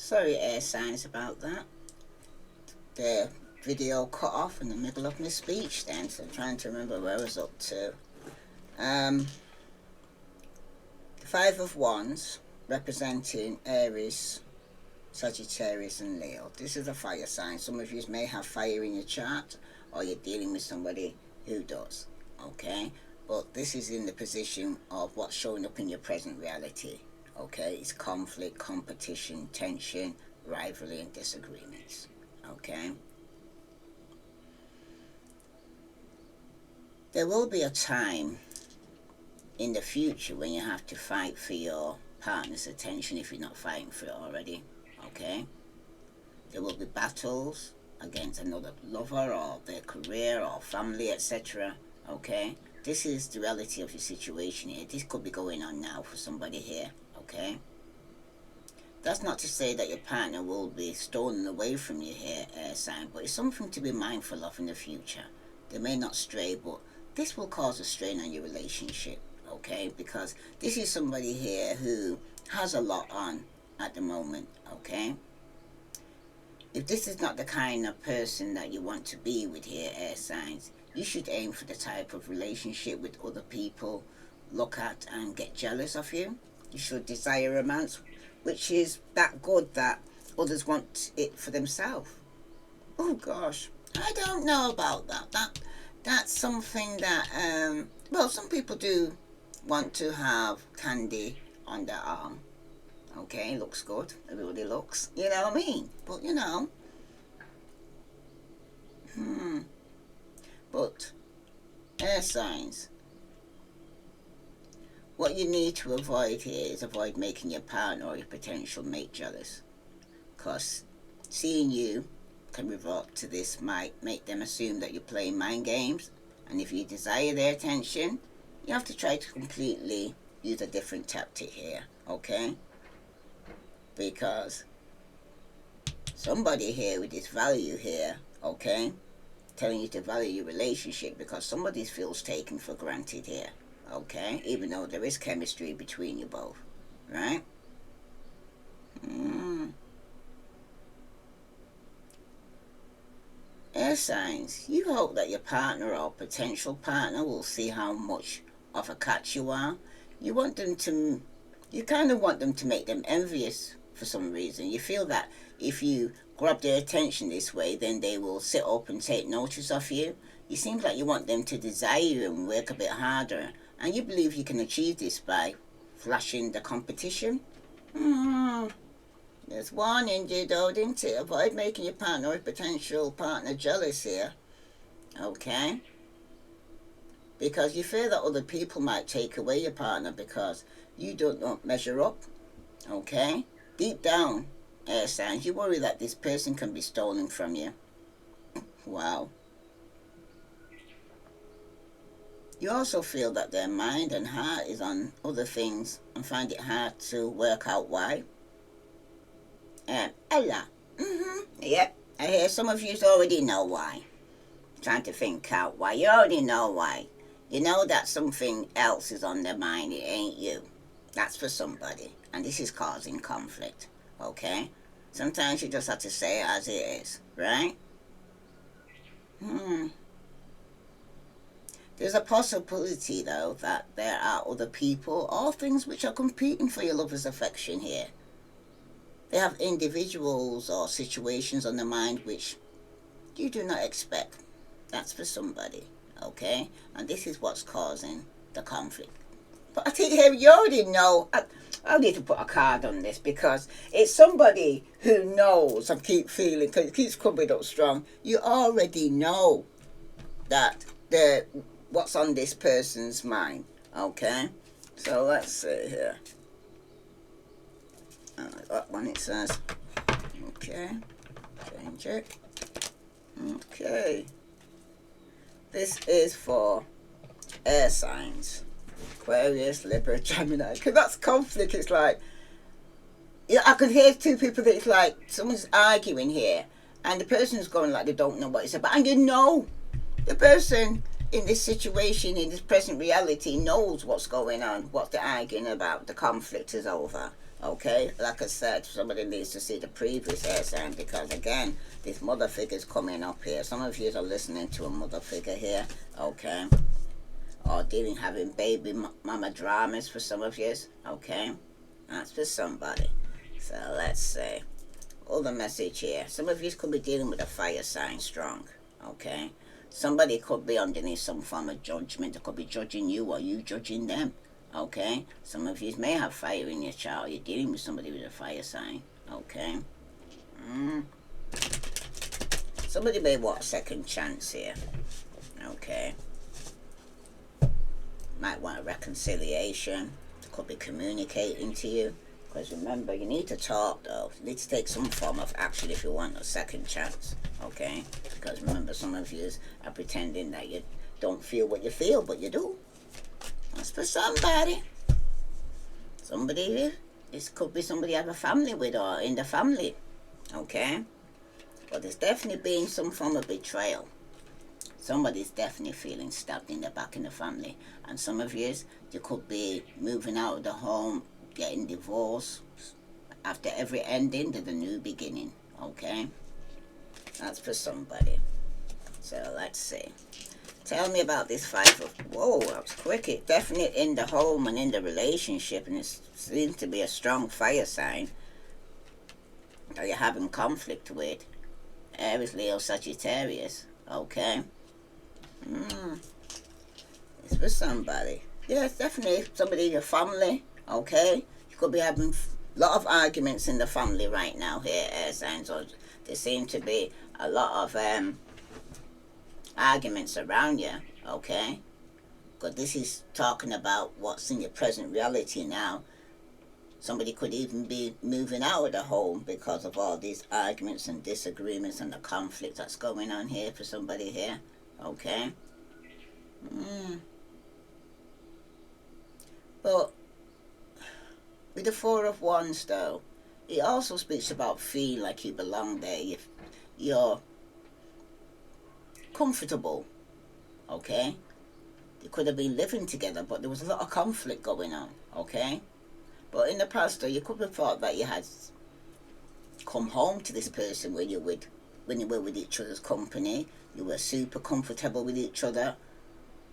Sorry, air signs, about that. The video cut off in the middle of my speech then, so I'm trying to remember where I was up to. The Five of Wands, representing Aries, Sagittarius and Leo. This is a fire sign. Some of you may have fire in your chart, or you're dealing with somebody who does, okay? But this is in the position of what's showing up in your present reality, okay? It's conflict, competition, tension, rivalry and disagreements, okay? There will be a time in the future when you have to fight for your partner's attention if you're not fighting for it already, okay? There will be battles against another lover or their career or family, etc., okay? This is the reality of your situation here. This could be going on now for somebody here, okay? That's not to say that your partner will be stolen away from you here, air sign, but it's something to be mindful of in the future. They may not stray, but this will cause a strain on your relationship, okay? Because this is somebody here who has a lot on at the moment, okay? If this is not the kind of person that you want to be with here, air signs, you should aim for the type of relationship with other people look at and get jealous of you. You should desire romance, which is that good that others want it for themselves. Oh gosh, I don't know about that. That's something that, well, some people do want to have candy on their arm. Okay, looks good. Everybody looks, you know what I mean? But, you know. But, air signs. What you need to avoid here is avoid making your partner or your potential mate jealous. Because seeing you can revert to this might make them assume that you're playing mind games. And if you desire their attention, you have to try to completely use a different tactic here, okay? Because somebody here with this value here, okay, telling you to value your relationship because somebody feels taken for granted here, okay, even though there is chemistry between you both, right? Air signs, you hope that your partner or potential partner will see how much of a catch you are. You want them to, you kind of want them to make them envious for some reason. You feel that if you grab their attention this way, then they will sit up and take notice of you. It seems like you want them to desire you and work a bit harder. And you believe you can achieve this by flashing the competition. There's warning you though, didn't it? Avoid making your partner or potential partner jealous here. Okay? Because you fear that other people might take away your partner because you don't measure up. Okay? Deep down, air signs, you worry that this person can be stolen from you. Wow. You also feel that their mind and heart is on other things and find it hard to work out why. Ella. Yep. I hear some of you already know why. Trying to think out why. You already know why. You know that something else is on their mind. It ain't you. That's for somebody. And this is causing conflict. Okay? Sometimes you just have to say it as it is. Right? There's a possibility, though, that there are other people or things which are competing for your lover's affection here. They have individuals or situations on the mind which you do not expect. That's for somebody, okay? And this is what's causing the conflict. But I think here you already know. I need to put a card on this because it's somebody who knows. I keep feeling, because it keeps coming up strong. You already know that what's on this person's mind, okay? So let's see here. That one it says. Okay. Change it. Okay. This is for air signs. Aquarius, Libra, Gemini. Because that's conflict. It's like, yeah, I could hear two people that it's like someone's arguing here. And the person's going like they don't know what it's about. And you know, the person in this situation, in this present reality, knows what's going on, what they're arguing about. The conflict is over. Okay, like I said, somebody needs to see the previous air sign, because again, this mother figure is coming up here. Some of you are listening to a mother figure here, okay? Or having baby mama dramas for some of you, okay? That's for somebody. So let's see. All the message here. Some of you could be dealing with a fire sign strong, okay? Somebody could be underneath some form of judgment. They could be judging you or you judging them. Okay? Some of you may have fire in your chart. You're dealing with somebody with a fire sign. Okay? Somebody may want a second chance here. Okay? Might want a reconciliation. They could be communicating to you. Because remember, you need to talk though. You need to take some form of action if you want a second chance. Okay? Because remember, some of you are pretending that you don't feel what you feel, but you do. That's for somebody. Somebody, this could be somebody you have a family with or in the family. Okay? But there's definitely been some form of betrayal. Somebody's definitely feeling stabbed in the back in the family. And some of you could be moving out of the home, getting divorced. After every ending, there's a new beginning. Okay? That's for somebody. So let's see. Tell me about this five of... Whoa, that was quick. It definitely in the home and in the relationship, and it seems to be a strong fire sign that you're having conflict with. Aries, Leo, Sagittarius. Okay? It's for somebody. Yeah, it's definitely somebody in your family. Okay? You could be having a lot of arguments in the family right now here, air signs. Or there seem to be a lot of arguments around you, okay? Because this is talking about what's in your present reality now. Somebody could even be moving out of the home because of all these arguments and disagreements and the conflict that's going on here for somebody here, okay? But with the Four of Wands though, it also speaks about feeling like you belong there. You're comfortable, okay? They could have been living together, but there was a lot of conflict going on, okay? But in the past, though, you could have thought that you had come home to this person when you were with each other's company. You were super comfortable with each other.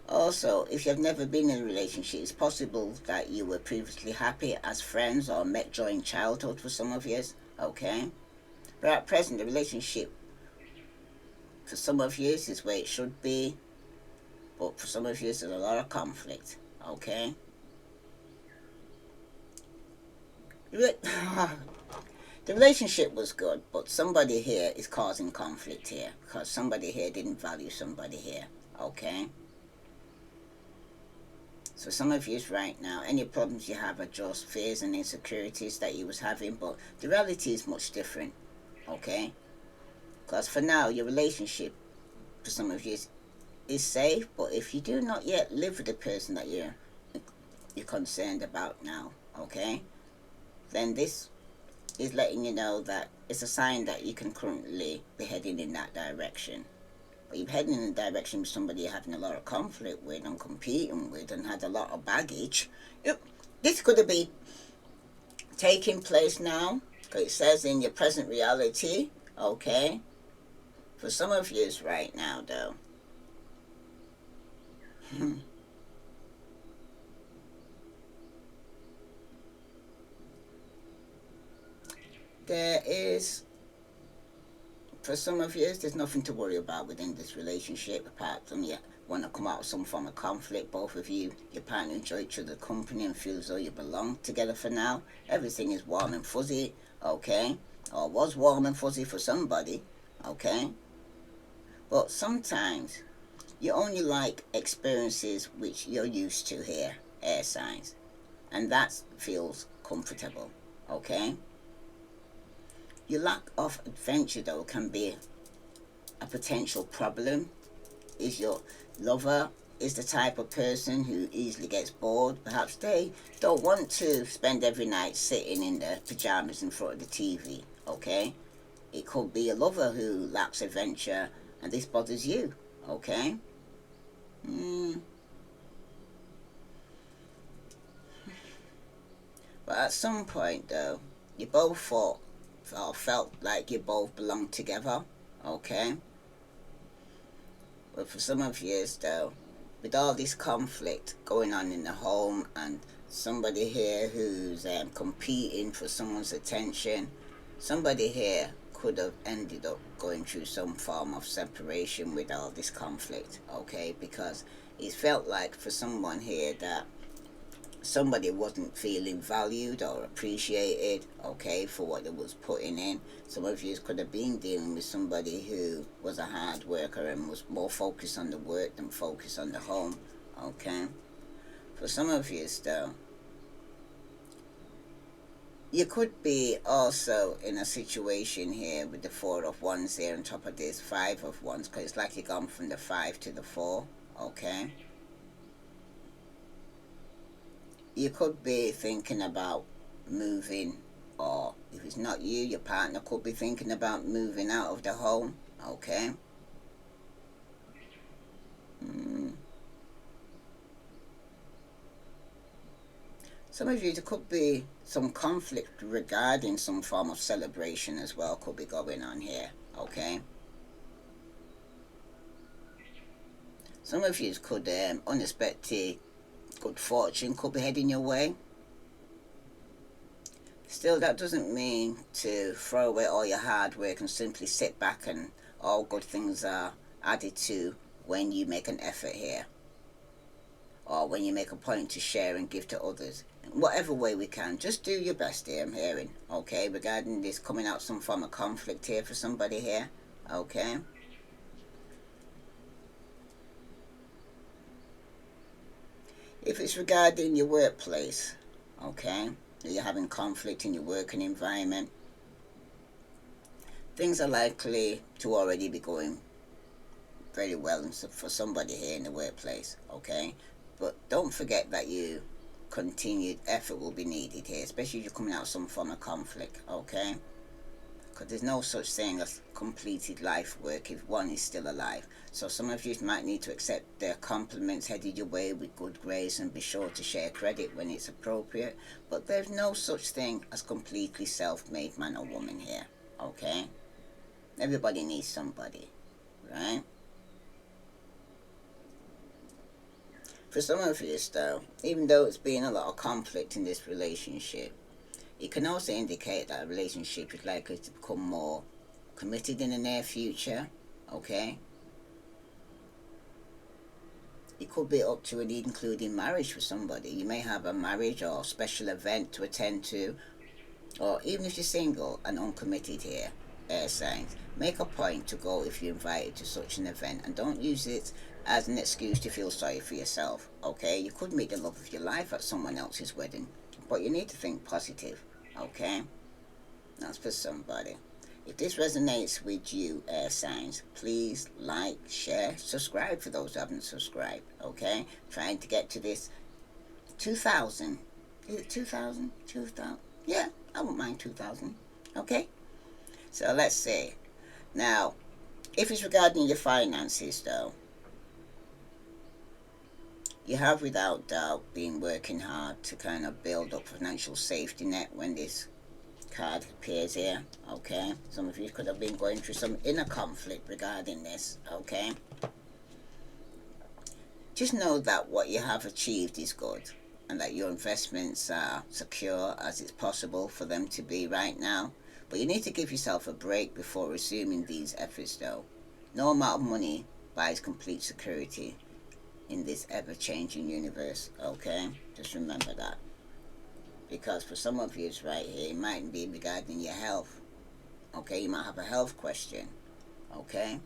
Also, if you've never been in a relationship, it's possible that you were previously happy as friends or met during childhood for some of you, okay? But at present, the relationship for some of you is where it should be, but for some of you there's a lot of conflict, okay? The relationship was good, but somebody here is causing conflict here, because somebody here didn't value somebody here, okay? So some of you right now, any problems you have are just fears and insecurities that you was having, but the reality is much different, okay? Because for now, your relationship, for some of you, is safe, but if you do not yet live with the person that you're concerned about now, okay, then this is letting you know that it's a sign that you can currently be heading in that direction. But you're heading in the direction with somebody you're having a lot of conflict with and competing with and had a lot of baggage. This could have been taking place now, because it says in your present reality, okay? For some of you right now, though. There is, for some of you, there's nothing to worry about within this relationship apart from you want to come out of some form of conflict. Both of you, your partner, enjoy each other's company and feel as though you belong together for now. Everything is warm and fuzzy, okay? Or was warm and fuzzy for somebody, okay? But sometimes you only like experiences which you're used to here, air signs. And that feels comfortable, okay? Your lack of adventure, though, can be a potential problem. Is your lover is the type of person who easily gets bored. Perhaps they don't want to spend every night sitting in their pajamas in front of the TV, okay? It could be a lover who lacks adventure and this bothers you, okay? But at some point, though, you both thought or felt like you both belonged together, okay? But for some of you, though, with all this conflict going on in the home and somebody here who's competing for someone's attention, somebody here could have ended up going through some form of separation with all this conflict, okay? Because it felt like for someone here that somebody wasn't feeling valued or appreciated, okay, for what they was putting in. Some of you could have been dealing with somebody who was a hard worker and was more focused on the work than focused on the home, okay? For some of you, though, you could be also in a situation here with the Four of Wands there on top of this Five of Wands, because it's like you've gone from the 5 to the 4, okay? You could be thinking about moving, or if it's not you, your partner could be thinking about moving out of the home, okay? Some of you, there could be some conflict regarding some form of celebration as well, could be going on here, okay? Some of you could, unexpected good fortune could be heading your way. Still, that doesn't mean to throw away all your hard work and simply sit back and all good things are added to when you make an effort here, or when you make a point to share and give to others. In whatever way we can, just do your best here, I'm hearing, okay, regarding this coming out some form of conflict here for somebody here, okay? If it's regarding your workplace, okay, you're having conflict in your working environment, things are likely to already be going very well for somebody here in the workplace, okay? But don't forget that you continued effort will be needed here, especially if you're coming out of some form of conflict, okay? Because there's no such thing as completed life work if one is still alive. So some of you might need to accept their compliments headed your way with good grace and be sure to share credit when it's appropriate. But there's no such thing as completely self-made man or woman here, okay? Everybody needs somebody, right? For some of you, though, even though it's been a lot of conflict in this relationship, it can also indicate that a relationship is likely to become more committed in the near future, okay? It could be up to and including marriage for somebody. You may have a marriage or special event to attend to, or even if you're single and uncommitted here, air signs, make a point to go if you're invited to such an event, and don't use it as an excuse to feel sorry for yourself, okay? You could meet the love of your life at someone else's wedding, but you need to think positive, okay? That's for somebody. If this resonates with you, air signs, please like, share, subscribe for those who haven't subscribed, okay? Trying to get to this 2,000. Is it 2,000? 2,000? Yeah, I won't mind 2,000, okay? So let's see. Now, if it's regarding your finances, though, you have without doubt been working hard to kind of build up financial safety net when this card appears here, okay? Some of you could have been going through some inner conflict regarding this, okay? Just know that what you have achieved is good, and that your investments are secure as it's possible for them to be right now. But you need to give yourself a break before resuming these efforts, though. No amount of money buys complete security in this ever-changing universe, okay? Just remember that. Because for some of you, it's right here, it might be regarding your health, okay? You might have a health question, okay?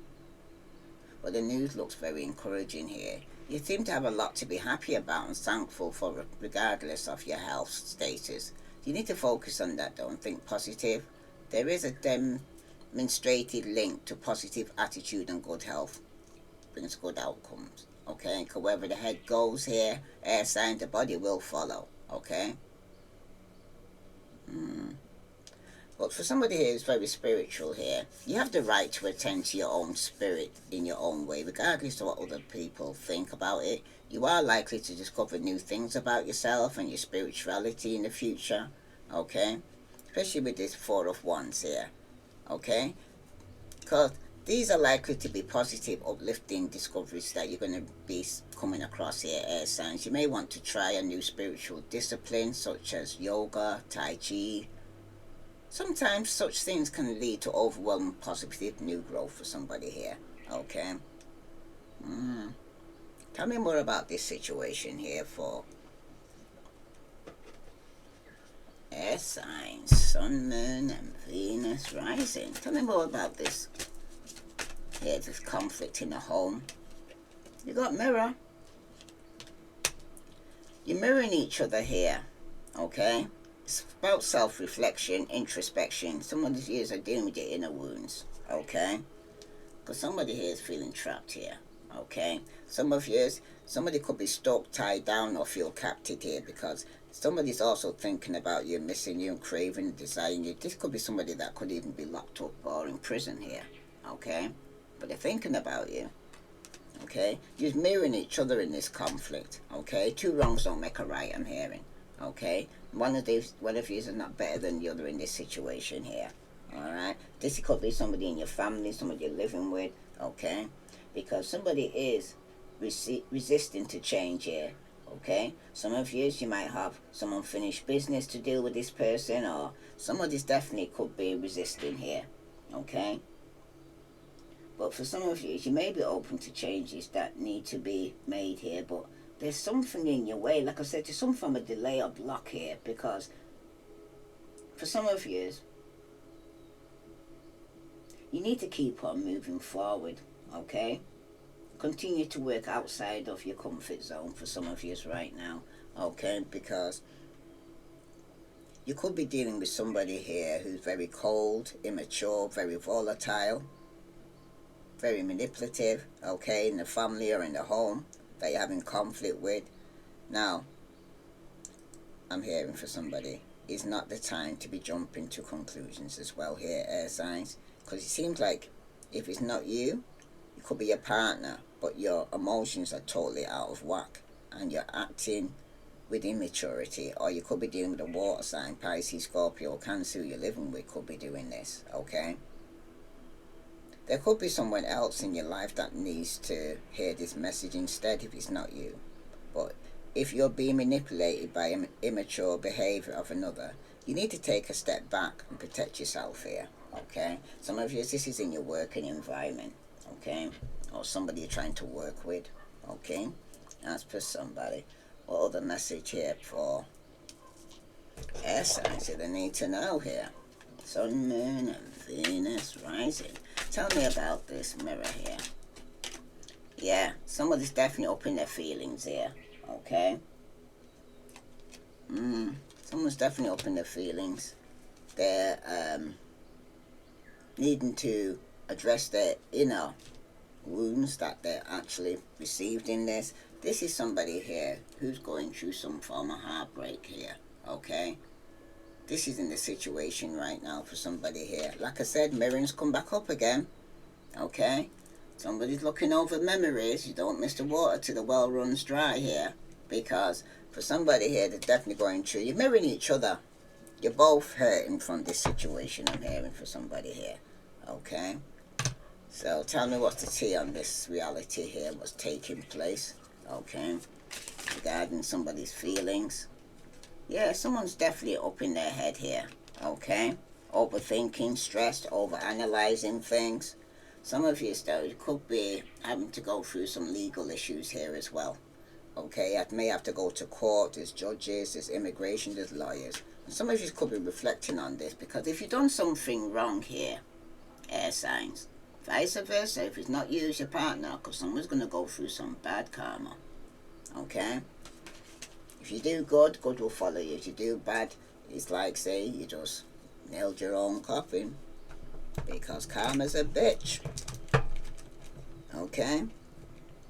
But the news looks very encouraging here. You seem to have a lot to be happy about and thankful for, regardless of your health status. You need to focus on that, though, and think positive. There is a demonstrated link to positive attitude and good health. Brings good outcomes, okay? Because wherever the head goes here, air sign, the body will follow, okay? But for somebody here who's very spiritual here, you have the right to attend to your own spirit in your own way, regardless of what other people think about it. You are likely to discover new things about yourself and your spirituality in the future, okay? Especially with this Four of Wands here, okay? Because these are likely to be positive, uplifting discoveries that you're going to be coming across here, air signs. You may want to try a new spiritual discipline such as yoga, tai chi. Sometimes such things can lead to overwhelming positive new growth for somebody here, okay? Tell me more about this situation here for air signs, Sun, Moon, and Venus rising. Tell me more about this. Here, this conflict in the home. You got mirror. You're mirroring each other here, okay? It's about self-reflection, introspection. Some of these years are dealing with your inner wounds, okay? Because somebody here is feeling trapped here, okay? Some of you, somebody could be stuck, tied down, or feel captive here because somebody's also thinking about you, missing you, and craving, desiring you. This could be somebody that could even be locked up or in prison here, okay? But they're thinking about you, okay? You're mirroring each other in this conflict, okay? Two wrongs don't make a right, I'm hearing, okay? One of you is not better than the other in this situation here, all right? This could be somebody in your family, somebody you're living with, okay? Because somebody is resisting to change here, okay? Some of you might have some unfinished business to deal with this person, or somebody's definitely could be resisting here, okay? But for some of you may be open to changes that need to be made here, but there's something in your way. Like I said, there's some form of delay or block here, because for some of you need to keep on moving forward, okay? Continue to work outside of your comfort zone for some of you right now, okay? Because you could be dealing with somebody here who's very cold, immature, very volatile, very manipulative, okay, in the family or in the home that you're having conflict with. Now, I'm hearing for somebody, it's not the time to be jumping to conclusions as well here, air signs, because it seems like if it's not you, it could be your partner, but your emotions are totally out of whack and you're acting with immaturity, or you could be dealing with a water sign, Pisces, Scorpio, Cancer, you're living with could be doing this, okay? There could be someone else in your life that needs to hear this message instead if it's not you. But if you're being manipulated by immature behavior of another, you need to take a step back and protect yourself here, okay? Some of you, this is in your working environment, okay? Or somebody you're trying to work with, okay? That's for somebody. What other message here for air signs that they need to know here? Sun, Moon, and Venus rising. Tell me about this mirror here. Yeah, somebody's definitely up in their feelings here, okay? Someone's definitely up in their feelings. They're needing to address their inner wounds that they actually received in this. This is somebody here who's going through some form of heartbreak here, okay? This is in the situation right now for somebody here. Like I said, mirrors come back up again, okay? Somebody's looking over memories. You don't miss the water till the well runs dry here, because for somebody here, they're definitely going through. You're mirroring each other. You're both hurting from this situation I'm hearing for somebody here, okay? So tell me what's the tea on this reality here, what's taking place, okay? Regarding somebody's feelings. Yeah, someone's definitely up in their head here, okay? Overthinking, stressed, overanalyzing things. Some of you, though, you could be having to go through some legal issues here as well, okay? You may have to go to court, there's judges, there's immigration, there's lawyers. And some of you could be reflecting on this, because if you've done something wrong here, air signs, vice versa, if it's not you, it's your partner, because someone's going to go through some bad karma, okay? If you do good, good will follow you. If you do bad, it's like, say, you just nailed your own coffin, because karma's a bitch, okay?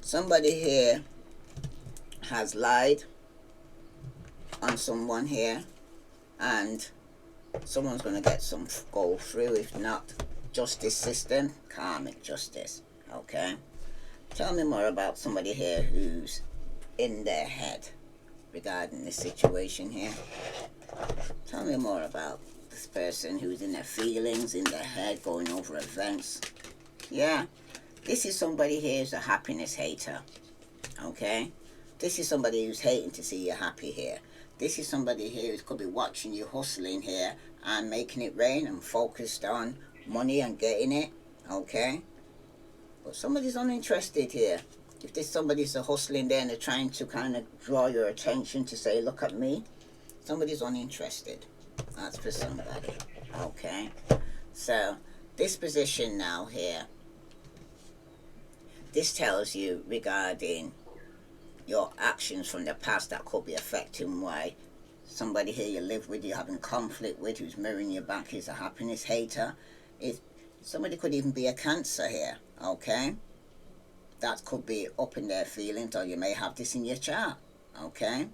Somebody here has lied on someone here, and Someone's going to get some go through. If not, justice system, karmic justice. Okay. Tell me more about somebody here who's in their head regarding this situation here. Tell me more about this person who's in their feelings, in their head, going over events. Yeah, this is somebody here who's a happiness hater. Okay? This is somebody who's hating to see you happy here. This is somebody here who could be watching you hustling here and making it rain and focused on money and getting it. Okay? But somebody's uninterested here. If there's somebody's hustling there and they're trying to kind of draw your attention to say, look at me, somebody's uninterested. That's for somebody. Okay? So, this position now here, this tells you regarding your actions from the past that could be affecting why somebody here you live with, you're having conflict with, who's mirroring you back, is a happiness hater. Somebody could even be a Cancer here, okay? That could be up in their feelings, or you may have this in your chart, okay?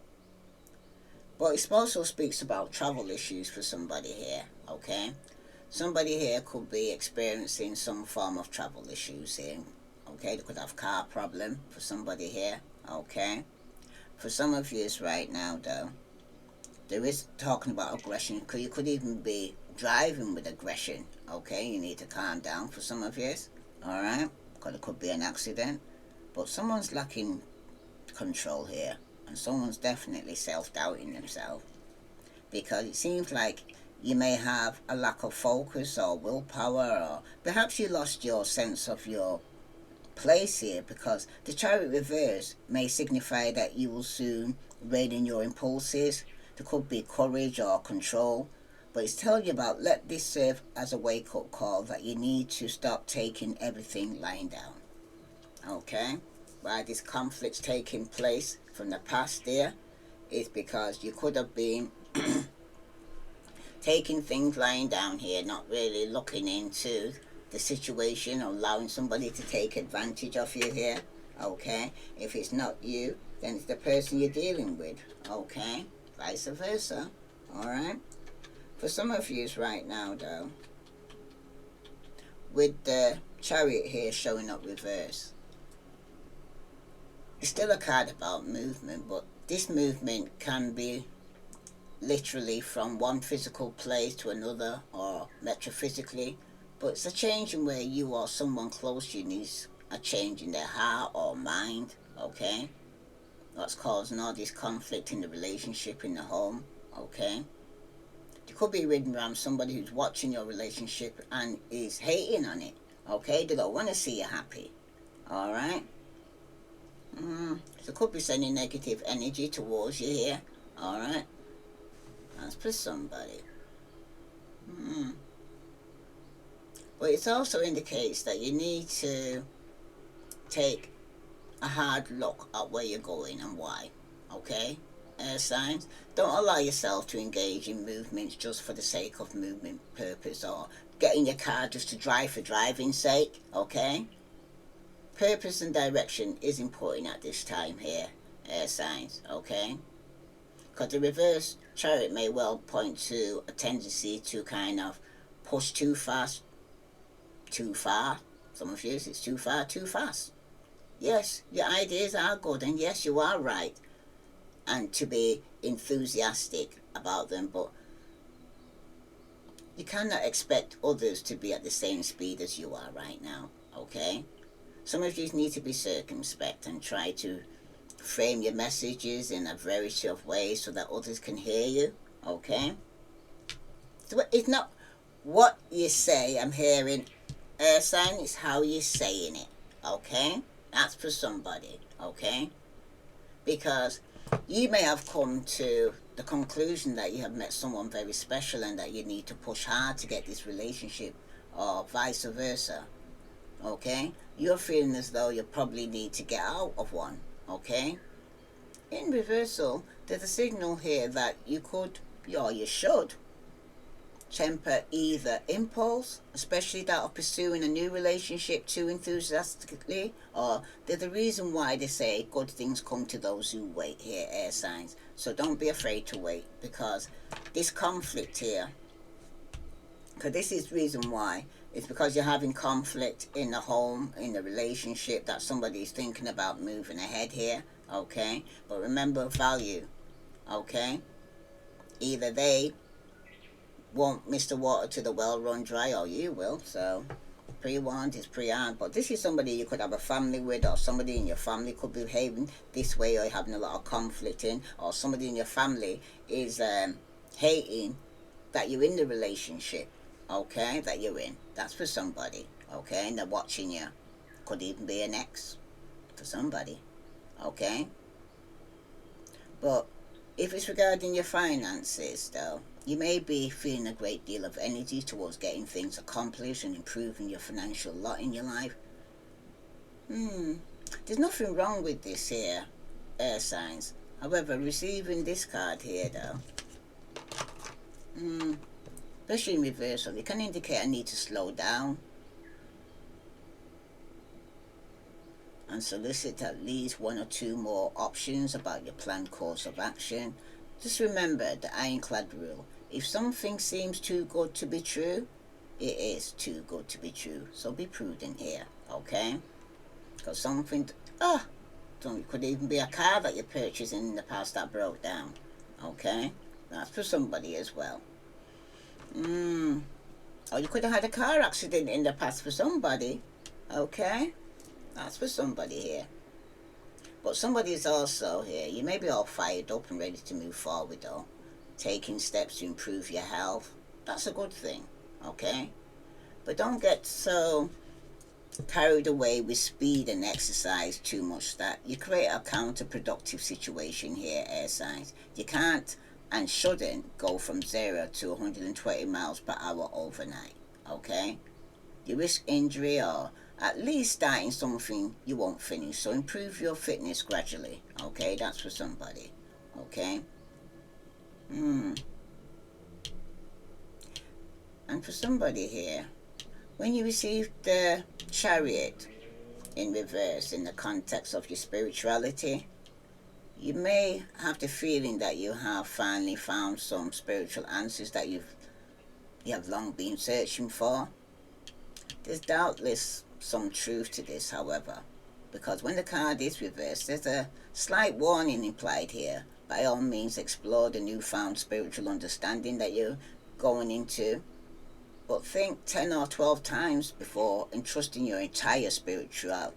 But it also speaks about travel issues for somebody here, okay? Somebody here could be experiencing some form of travel issues here, okay? They could have car problem for somebody here, okay? For some of you right now, though, there is talking about aggression. You could even be driving with aggression, okay? You need to calm down for some of you, all right? Because it could be an accident. But someone's lacking control here, and someone's definitely self-doubting themselves, because it seems like you may have a lack of focus or willpower, or perhaps you lost your sense of your place here, because the Chariot reverse may signify that you will soon rein in your impulses. There could be courage or control, but it's telling you about, let this serve as a wake-up call that you need to stop taking everything lying down, okay? Why this conflict's taking place from the past there is because you could have been taking things lying down here, not really looking into the situation, or allowing somebody to take advantage of you here, okay? If it's not you, then it's the person you're dealing with, okay? Vice versa, alright? For some of you right now, though, with the Chariot here showing up reverse, it's still a card about movement, but this movement can be literally from one physical place to another, or metaphysically, but it's a change in where you or someone close to you needs a change in their heart or mind, okay? What's causing all this conflict in the relationship, in the home, okay? You could be reading around somebody who's watching your relationship and is hating on it, okay? They don't want to see you happy, alright? So could be sending negative energy towards you here, alright? That's for somebody. But it also indicates that you need to take a hard look at where you're going and why, okay? Air signs, don't allow yourself to engage in movements just for the sake of movement purpose, or getting your car just to drive for driving's sake, okay? Purpose and direction is important at this time here, air signs, okay? Because the reverse Chariot may well point to a tendency to kind of push too fast, too far. Some of you, it's too far, too fast. Yes, your ideas are good, and yes, you are right, and to be enthusiastic about them, but you cannot expect others to be at the same speed as you are right now, okay? Some of you need to be circumspect and try to frame your messages in a variety of ways so that others can hear you, okay? So it's not what you say I'm hearing, air sign, it's how you're saying it, okay? That's for somebody, okay? Because you may have come to the conclusion that you have met someone very special and that you need to push hard to get this relationship, or vice versa, okay? You're feeling as though you probably need to get out of one, okay? In reversal, there's a signal here that you could, or you should, temper either impulse, especially that of pursuing a new relationship too enthusiastically, or there's a reason why they say good things come to those who wait here, air signs. So don't be afraid to wait, because this conflict here because this is the reason why. It's because you're having conflict in the home, in the relationship, that somebody's thinking about moving ahead here, okay? But remember, value, okay? Either they won't miss the water to the well run dry, or you will. So pre-warned is pre-armed. But this is somebody you could have a family with, or somebody in your family could be behaving this way, or you're having a lot of conflict in, or somebody in your family is hating that you're in the relationship, okay, that you're in. That's for somebody, okay, and they're watching you. Could even be an ex for somebody, okay. But if it's regarding your finances, though, you may be feeling a great deal of energy towards getting things accomplished and improving your financial lot in your life. There's nothing wrong with this here, air signs. However, receiving this card here, though, especially in reversal, it can indicate a need to slow down and solicit at least one or two more options about your planned course of action. Just remember the ironclad rule. If something seems too good to be true, it is too good to be true. So be prudent here, okay? Because something, it could even be a car that you purchased in the past that broke down, okay? That's for somebody as well. Or you could have had a car accident in the past for somebody, okay? That's for somebody here. But somebody is also here. You may be all fired up and ready to move forward, though. Taking steps to improve your health. That's a good thing, okay? But don't get so carried away with speed and exercise too much that you create a counterproductive situation here, air signs. You can't and shouldn't go from 0 to 120 miles per hour overnight, okay? You risk injury or at least starting something you won't finish. So improve your fitness gradually, okay? That's for somebody, okay? And for somebody here, when you receive the Chariot in reverse in the context of your spirituality, you may have the feeling that you have finally found some spiritual answers that you have long been searching for. There's doubtless some truth to this, however, because when the card is reversed, there's a slight warning implied here. By all means, explore the newfound spiritual understanding that you're going into, but think 10 or 12 times before entrusting your entire spiritual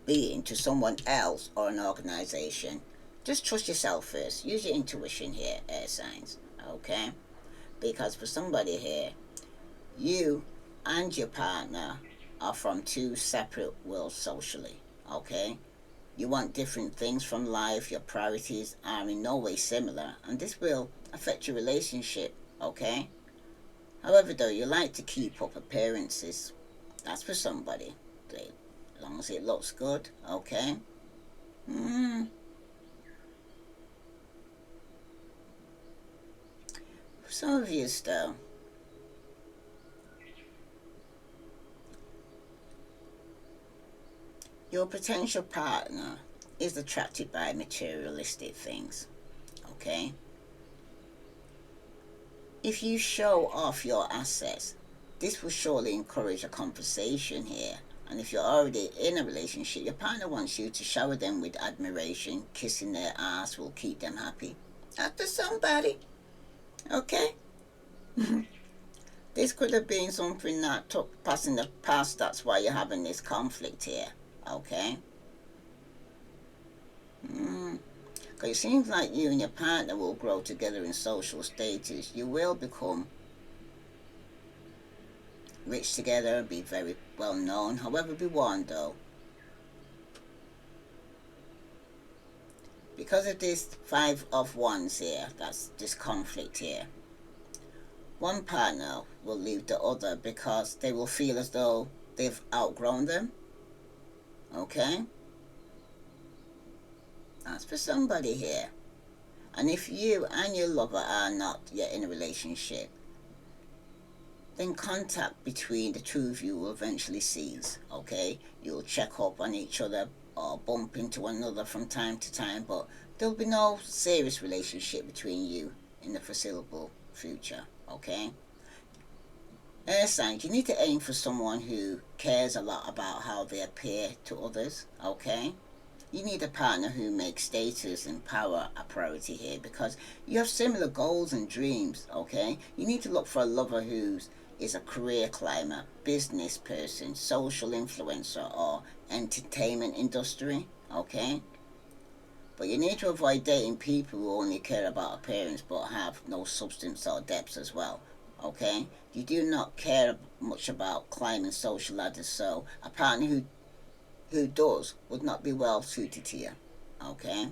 being to someone else or an organization. Just trust yourself first. Use your intuition here, air signs, okay? Because for somebody here, you and your partner are from two separate worlds socially, okay? You want different things from life. Your priorities are in no way similar, and this will affect your relationship, okay? However, though, you like to keep up appearances. That's for somebody. As long as it looks good, okay? For some of you, though, your potential partner is attracted by materialistic things, okay? If you show off your assets, this will surely encourage a conversation here. And if you're already in a relationship, your partner wants you to shower them with admiration. Kissing their ass will keep them happy. After somebody, okay? This could have been something that took place in the past. That's why you're having this conflict here, okay? Because it seems like you and your partner will grow together in social status. You will become rich together, be very well known. However, be warned though, because of this 5 of Wands here, that's this conflict here, one partner will leave the other because they will feel as though they've outgrown them, okay? That's for somebody here. And if you and your lover are not yet in a relationship, then contact between the two of you will eventually cease, okay? You'll check up on each other or bump into one another from time to time, but there'll be no serious relationship between you in the foreseeable future, okay? Air signs, you need to aim for someone who cares a lot about how they appear to others, okay? You need a partner who makes status and power a priority here because you have similar goals and dreams, okay? You need to look for a lover who is a career climber, business person, social influencer, or entertainment industry, okay? But you need to avoid dating people who only care about appearance but have no substance or depth as well, okay? You do not care much about climbing social ladders, so a partner who does would not be well suited to you, okay?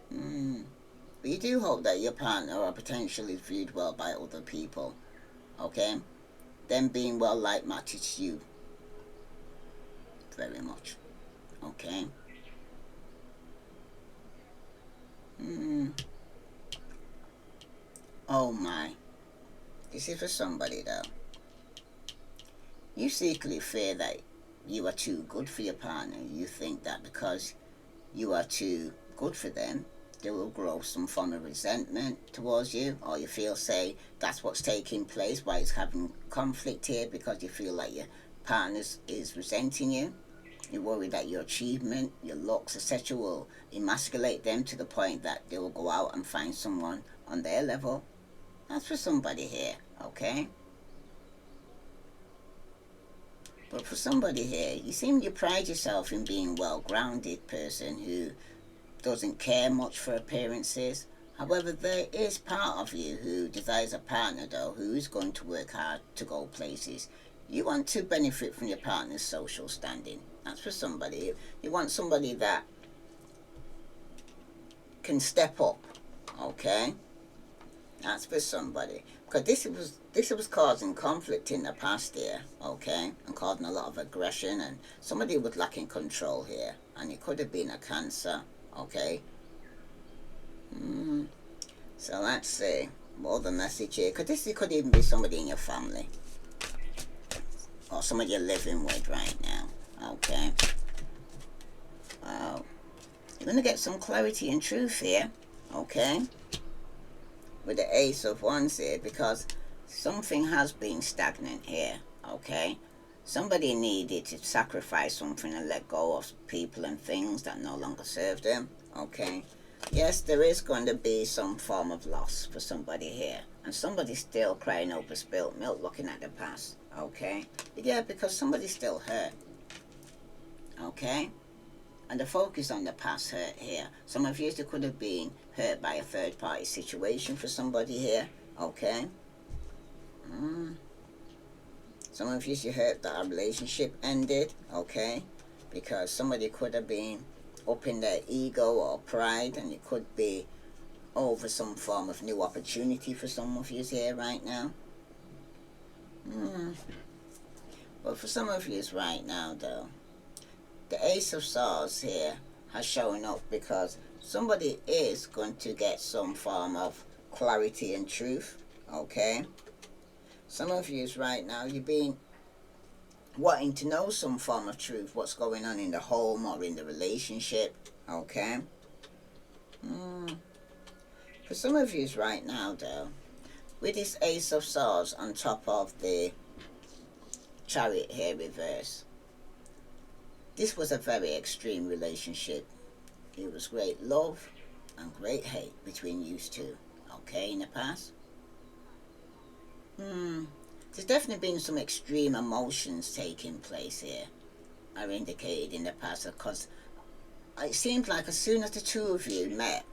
But you do hope that your partner or potential is viewed well by other people, okay? Them being well liked matters to you very much, okay? Oh my, this is for somebody though. You secretly fear that you are too good for your partner. You think that because you are too good for them, they will grow some form of resentment towards you, or you feel, say, that's what's taking place, why it's having conflict here, because you feel like your partner is resenting you. You worry that your achievement, your looks, etc., will emasculate them to the point that they will go out and find someone on their level. That's for somebody here, okay? But for somebody here, you seem you pride yourself in being a well-grounded person who doesn't care much for appearances. However, there is part of you who desires a partner though who is going to work hard to go places. You want to benefit from your partner's social standing. That's for somebody. You want somebody that can step up, okay? That's for somebody. Because this was causing conflict in the past here, okay? And causing a lot of aggression, and somebody was lacking control here. And it could have been a Cancer, okay? So let's see. More the message here. Because this could even be somebody in your family. Or somebody you're living with right now, okay? Wow. You're going to get some clarity and truth here, okay? With the Ace of Wands here, because something has been stagnant here, okay? Somebody needed to sacrifice something and let go of people and things that no longer serve them, okay? Yes, there is going to be some form of loss for somebody here, and somebody's still crying over spilt milk looking at the past, okay? Yeah, because somebody's still hurt, okay? And the focus on the past hurt here. Some of you could have been hurt by a third party situation for somebody here, okay? Some of you hurt that a relationship ended, okay? Because somebody could have been up in their ego or pride, and it could be over some form of new opportunity for some of you here right now. But for some of you right now though, the Ace of Swords here has shown up because somebody is going to get some form of clarity and truth, okay? Some of you right now, you've been wanting to know some form of truth, what's going on in the home or in the relationship, okay? For some of you right now though, with this Ace of Swords on top of the Chariot here reverse, this was a very extreme relationship. It was great love and great hate between you two, okay, in the past. There's definitely been some extreme emotions taking place here, are indicated in the past, because it seemed like as soon as the two of you met,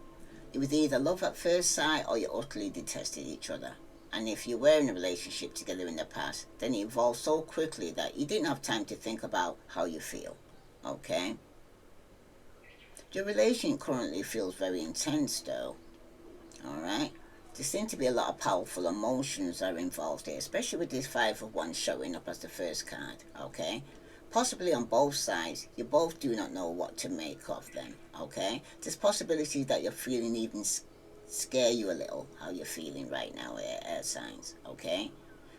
it was either love at first sight or you utterly detested each other. And if you were in a relationship together in the past, then it evolved so quickly that you didn't have time to think about how you feel, okay? Your relation currently feels very intense though, alright? There seem to be a lot of powerful emotions are involved here, especially with this Five of Wands showing up as the first card, okay? Possibly on both sides, you both do not know what to make of them, okay? There's possibilities that you're feeling even scare you a little, how you're feeling right now, air signs, okay?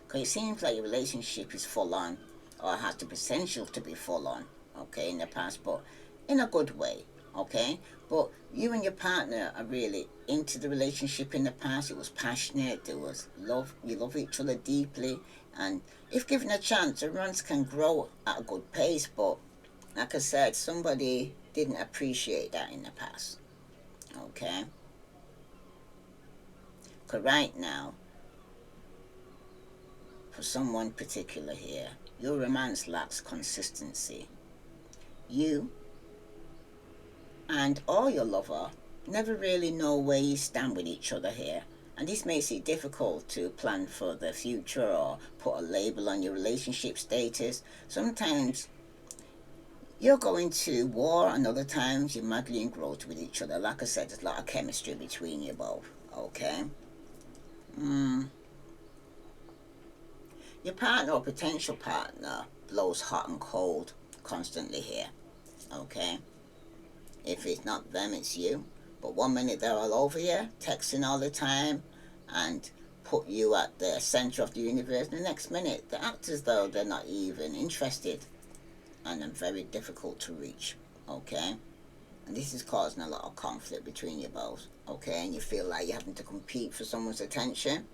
Because it seems like your relationship is full on, or has the potential to be full on, okay, in the past, but in a good way, okay? But you and your partner are really into the relationship in the past. It was passionate, there was love, you love each other deeply, And if given a chance, the runs can grow at a good pace, but like I said, somebody didn't appreciate that in the past. Okay? Because right now, for someone particular here, your romance lacks consistency. You and or your lover never really know where you stand with each other here. And this makes it difficult to plan for the future or put a label on your relationship status. Sometimes you're going to war, and other times you're madly engrossed with each other. Like I said, there's a lot of chemistry between you both. Okay? Your partner or potential partner blows hot and cold constantly here. Okay? If it's not them, it's you. But one minute they're all over you, texting all the time, and put you at the center of the universe. The next minute, they act as though they're not even interested, and are very difficult to reach. Okay? And this is causing a lot of conflict between you both. Okay? And you feel like you're having to compete for someone's attention,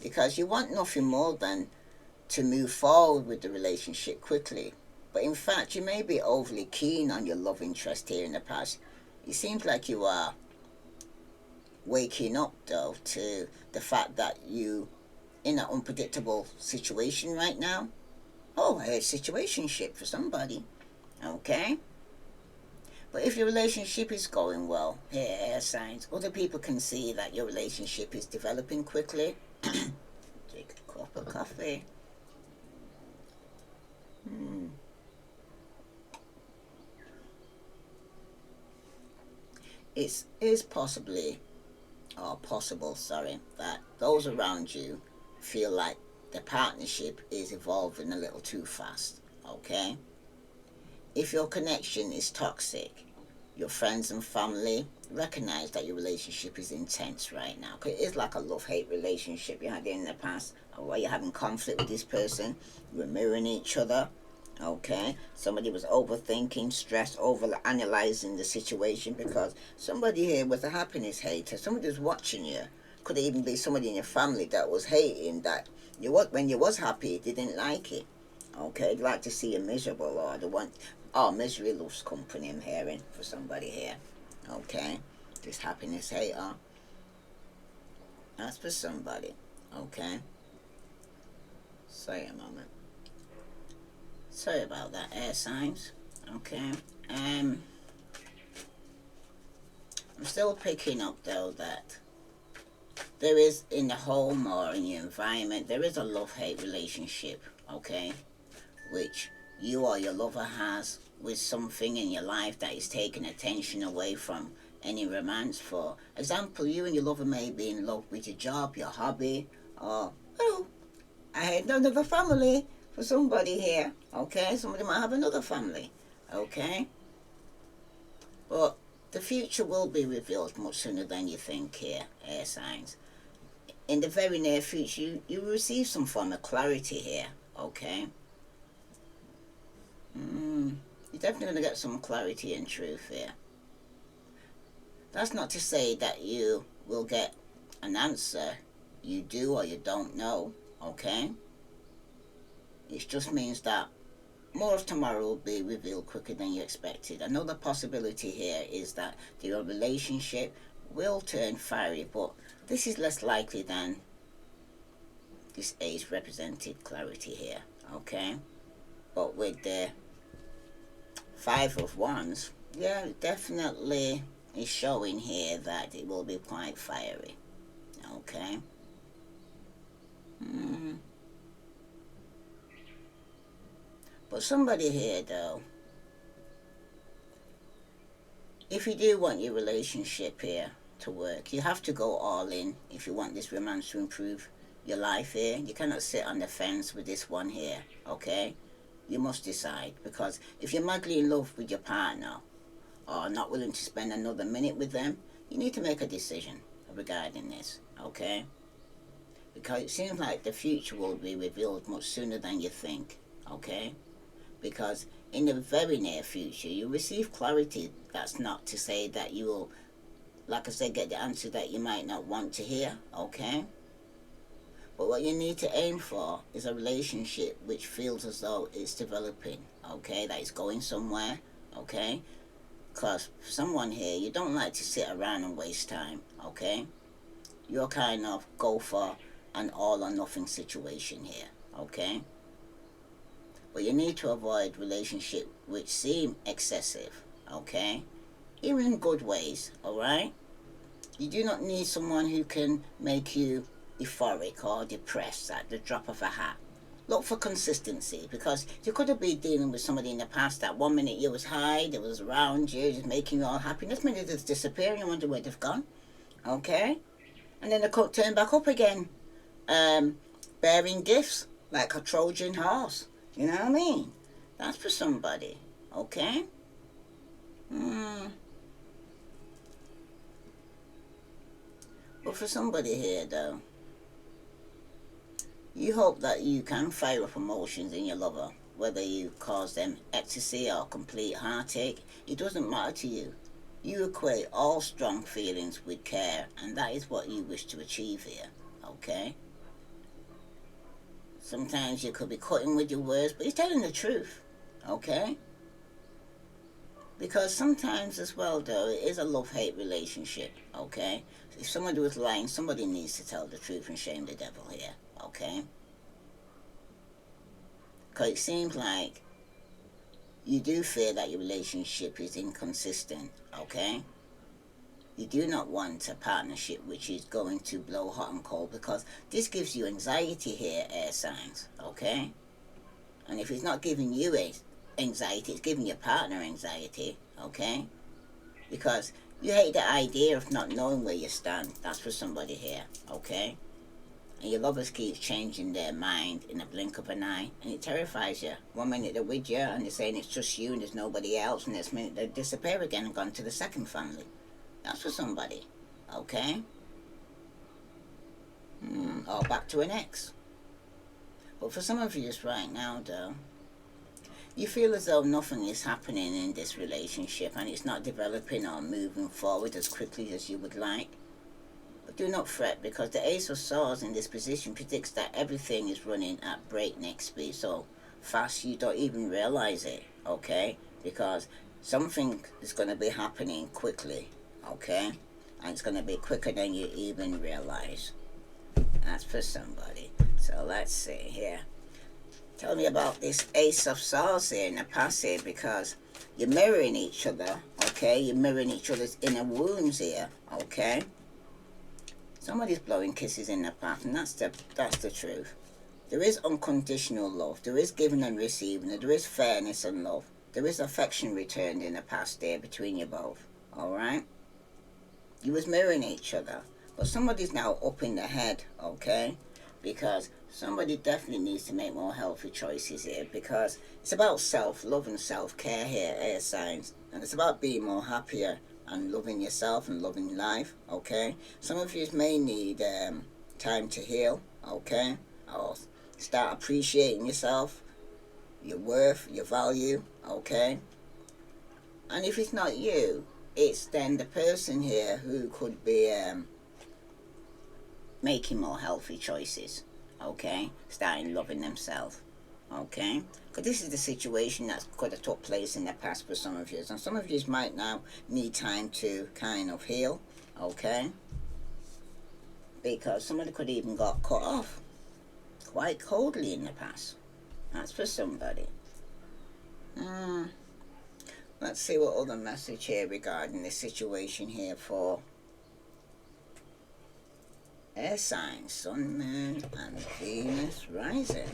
because you want nothing more than to move forward with the relationship quickly. But in fact, you may be overly keen on your love interest here in the past. It seems like you are waking up, though, to the fact that you in an unpredictable situation right now. Oh, a situationship for somebody. Okay? But if your relationship is going well, here, air signs, other people can see that your relationship is developing quickly. Take a cup of coffee. It is possible, that those around you feel like the partnership is evolving a little too fast. Okay? If your connection is toxic, your friends and family recognize that your relationship is intense right now. Cause it is like a love-hate relationship you had in the past, where you're having conflict with this person, you're mirroring each other. Okay, somebody was overthinking, stressed, over analyzing the situation, because somebody here was a happiness hater. Somebody was watching you. Could even be somebody in your family that was hating that when you was happy, they didn't like it. Okay, they'd like to see you miserable, or the one, oh, misery loves company. I'm hearing for somebody here. Okay, this happiness hater. That's for somebody. Okay. Sorry a moment. Sorry about that, air signs. Okay. I'm still picking up, though, that there is, in the home or in your environment, there is a love-hate relationship. Okay, which you or your lover has with something in your life that is taking attention away from any romance. For example, you and your lover may be in love with your job, your hobby, or, oh, I had another family for somebody here. Okay, somebody might have another family. Okay, but the future will be revealed much sooner than you think here, air signs. In the very near future, you will receive some form of clarity here. Okay, you're definitely going to get some clarity and truth here. That's not to say that you will get an answer you do or you don't know. Okay, it just means that more of tomorrow will be revealed quicker than you expected. Another possibility here is that your relationship will turn fiery, but this is less likely than this age represented clarity here. Okay, but with the Five of Wands, yeah, definitely is showing here that it will be quite fiery. Okay. But somebody here, though, if you do want your relationship here to work, you have to go all in if you want this romance to improve your life here. You cannot sit on the fence with this one here. Okay, you must decide, because if you're madly in love with your partner or not willing to spend another minute with them, you need to make a decision regarding this. Okay, because it seems like the future will be revealed much sooner than you think. Okay, because in the very near future you'll receive clarity. That's not to say that you will, like I said, get the answer that you might not want to hear. Okay, But what you need to aim for is a relationship which feels as though it's developing, okay, that it's going somewhere, okay? Because for someone here, you don't like to sit around and waste time, okay? You're kind of go for an all or nothing situation here, okay? But you need to avoid relationships which seem excessive, okay? Even in good ways, alright? You do not need someone who can make you euphoric or depressed at the drop of a hat. Look for consistency, because you could have been dealing with somebody in the past that 1 minute you was high, they was around you, just making you all happy. Next minute it's disappearing, you wonder where they've gone. Okay? And then they could turn back up again, bearing gifts like a Trojan horse. You know what I mean? That's for somebody. Okay? But for somebody here though, you hope that you can fire up emotions in your lover, whether you cause them ecstasy or complete heartache. It doesn't matter to you. You equate all strong feelings with care, and that is what you wish to achieve here, okay? Sometimes you could be cutting with your words, but you're telling the truth, okay? Because sometimes as well though, it is a love-hate relationship, okay? If somebody was lying, somebody needs to tell the truth and shame the devil here. Okay? Because it seems like you do fear that your relationship is inconsistent, okay? You do not want a partnership which is going to blow hot and cold, because this gives you anxiety here, air signs, okay? And if it's not giving you anxiety, it's giving your partner anxiety, okay? Because you hate the idea of not knowing where you stand. That's for somebody here, okay? And your lovers keep changing their mind in a blink of an eye, and it terrifies you. 1 minute they're with you and they're saying it's just you and there's nobody else, and next minute they disappear again and gone to the second family. That's for somebody, okay? Or back to an ex. But for some of you right now though, you feel as though nothing is happening in this relationship and it's not developing or moving forward as quickly as you would like. But do not fret, because the Ace of Swords in this position predicts that everything is running at breakneck speed, so fast you don't even realize it, okay? Because something is going to be happening quickly, okay? And it's going to be quicker than you even realize. That's for somebody. So let's see here. Tell me about this Ace of Swords here in the past here, because you're mirroring each other, okay? You're mirroring each other's inner wounds here, okay? Somebody's blowing kisses in the past, and that's the truth. There is unconditional love. There is giving and receiving. There is fairness and love. There is affection returned in the past there between you both. Alright? You was mirroring each other. But somebody's now up in the head, okay? Because somebody definitely needs to make more healthy choices here, because it's about self-love and self-care here, air signs. And it's about being more happier and loving yourself and loving life, okay? Some of you may need time to heal, okay? Or start appreciating yourself, your worth, your value, okay? And if it's not you, it's then the person here who could be making more healthy choices, okay? Starting loving themselves, okay? Because this is the situation that could have took place in the past for some of you. And some of you might now need time to kind of heal, okay? Because somebody could have even got cut off quite coldly in the past. That's for somebody. Let's see what other message here regarding this situation here for air signs, Sun, Moon, and Venus rising.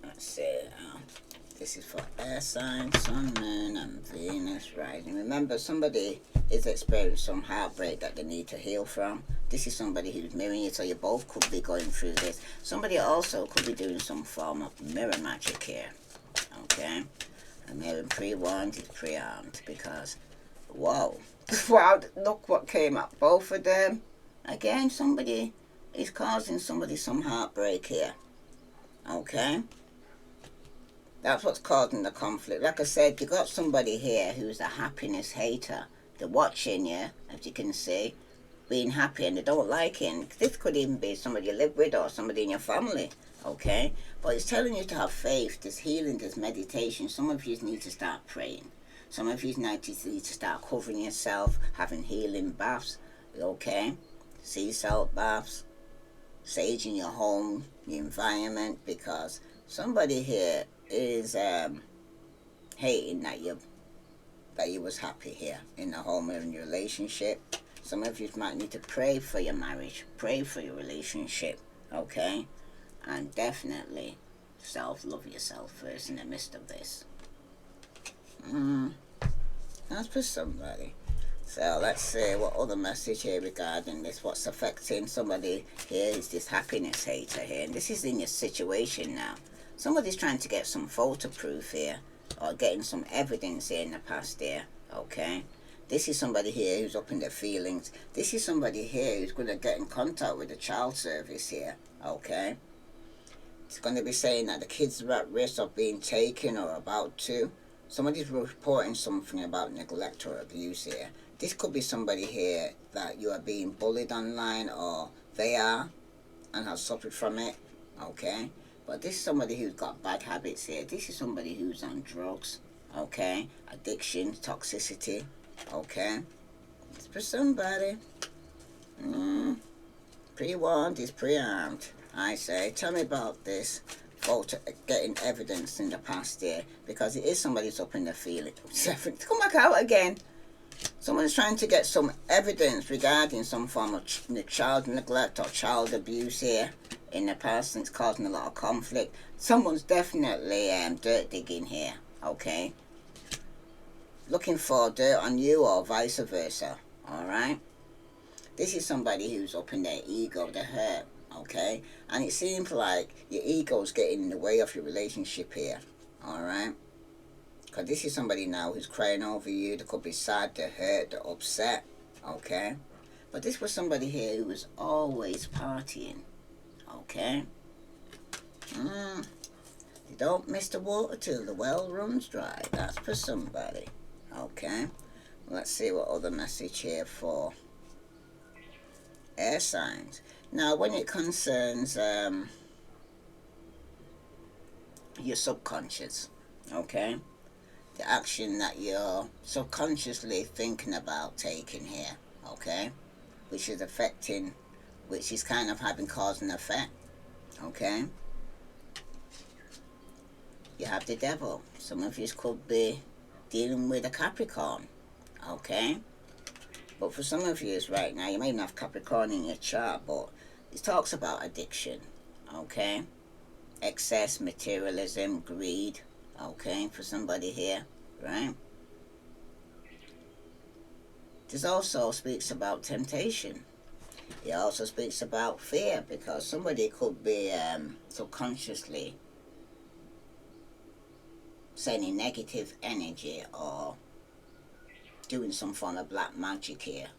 Let's see. This is for air signs, Sun, Moon, and Venus rising. Remember, somebody is experiencing some heartbreak that they need to heal from. This is somebody who's mirroring you, so you both could be going through this. Somebody also could be doing some form of mirror magic here. Okay? I'm hearing pre-warned is pre-armed, because, whoa. Wow, look what came up. Both of them. Again, somebody is causing somebody some heartbreak here. Okay? That's what's causing the conflict. Like I said, you got somebody here who's a happiness hater. They're watching you, as you can see, being happy, and they don't like it. And this could even be somebody you live with or somebody in your family, okay? But it's telling you to have faith. There's healing, there's meditation. Some of you need to start praying. Some of you need to start covering yourself, having healing baths, okay? Sea salt baths, sage in your home, the environment, because somebody here is hating that you was happy here in the home or in your relationship. Some of you might need to pray for your marriage, pray for your relationship, okay? And definitely love yourself first in the midst of this. That's for somebody. So let's see what other message here regarding this. What's affecting somebody here is this happiness hater here. And this is in your situation now. Somebody's trying to get some photo proof here, or getting some evidence here in the past here, okay? This is somebody here who's up in their feelings. This is somebody here who's going to get in contact with the child service here, okay? It's going to be saying that the kids are at risk of being taken or about to. Somebody's reporting something about neglect or abuse here. This could be somebody here that you are being bullied online, or they are and have suffered from it, okay? But this is somebody who's got bad habits here. This is somebody who's on drugs, okay? Addiction, toxicity, okay? It's for somebody. Pre-warned is pre-armed, I say. Tell me about this photo, getting evidence in the past here, because it is somebody's up in their feelings. Come back out again. Someone's trying to get some evidence regarding some form of child neglect or child abuse here in the past, and it's causing a lot of conflict. Someone's definitely dirt digging here, okay? Looking for dirt on you or vice versa, alright? This is somebody who's up in their ego, their hurt, okay? And it seems like your ego's getting in the way of your relationship here, alright? Because this is somebody now who's crying over you. They could be sad, they're hurt, they're upset, okay? But this was somebody here who was always partying, okay? You don't miss the water till the well runs dry. That's for somebody, okay? Let's see what other message here for air signs. Now, when it concerns your subconscious, okay? The action that you're subconsciously thinking about taking here, okay? Which is affecting, which is kind of having cause and effect, okay? You have the devil. Some of you could be dealing with a Capricorn, okay? But for some of you right now, you may not have Capricorn in your chart, but it talks about addiction, okay? Excess, materialism, greed, okay, for somebody here, right? This also speaks about temptation. It also speaks about fear, because somebody could be subconsciously sending negative energy or doing some form of black magic here,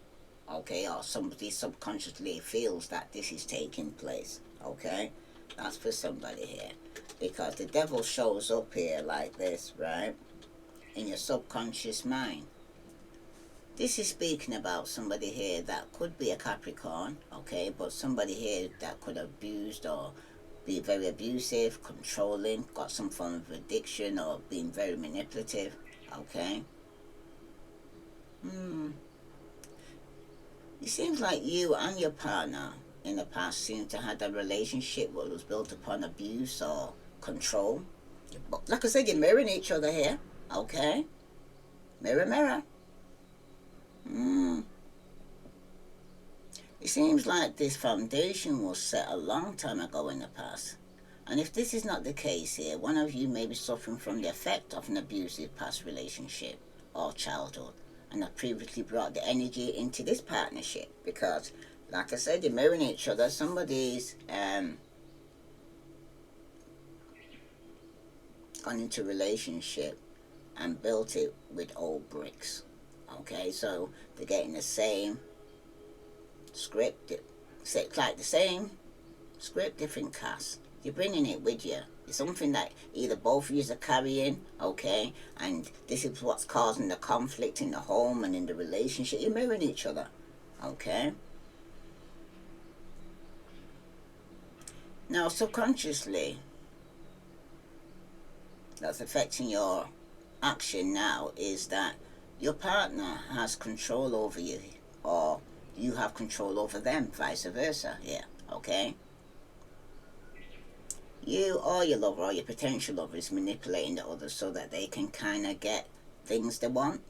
okay? Or somebody subconsciously feels that this is taking place, okay? That's for somebody here. Because the devil shows up here like this, right? In your subconscious mind. This is speaking about somebody here that could be a Capricorn, okay? But somebody here that could abuse or be very abusive, controlling, got some form of addiction, or being very manipulative, okay? It seems like you and your partner in the past seem to have a relationship that was built upon abuse or control. But like I said, you're mirroring each other here, okay? Mirror, mirror. It seems like this foundation was set a long time ago in the past. And if this is not the case here, one of you may be suffering from the effect of an abusive past relationship or childhood, and have previously brought the energy into this partnership, because like I said, you're mirroring each other. Somebody's gone into a relationship and built it with old bricks, okay? So they're getting the same script, like the same script, different cast. You're bringing it with you. It's something that either both of you are carrying, okay? And this is what's causing the conflict in the home and in the relationship. You're mirroring each other, okay? Now, subconsciously, that's affecting your action now is that your partner has control over you, or you have control over them, vice versa here, okay? You or your lover or your potential lover is manipulating the other so that they can kind of get things they want.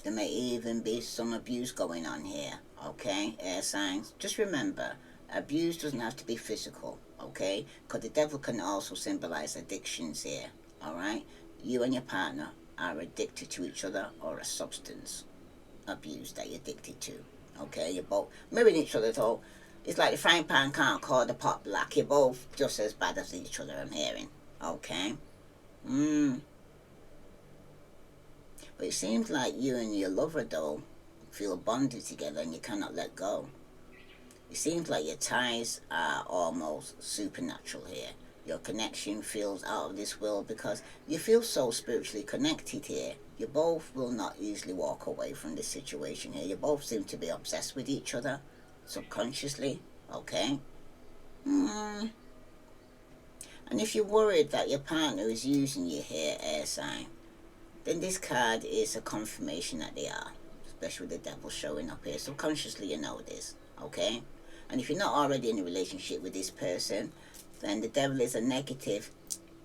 There may even be some abuse going on here, okay? Air signs. Just remember, abuse doesn't have to be physical, okay? Because the devil can also symbolize addictions here, all right? You and your partner are addicted to each other or a substance abuse that you're addicted to, okay? You're both mirroring each other, though. It's like the frying pan can't call the pot black. You're both just as bad as each other, I'm hearing, okay? But it seems like you and your lover, though, feel bonded together and you cannot let go. It seems like your ties are almost supernatural here. Your connection feels out of this world because you feel so spiritually connected here. You both will not easily walk away from this situation here. You both seem to be obsessed with each other, subconsciously, okay? And if you're worried that your partner is using you here, air sign, then this card is a confirmation that they are, especially with the devil showing up here. Subconsciously you know this, okay? And if you're not already in a relationship with this person, then the devil is a negative.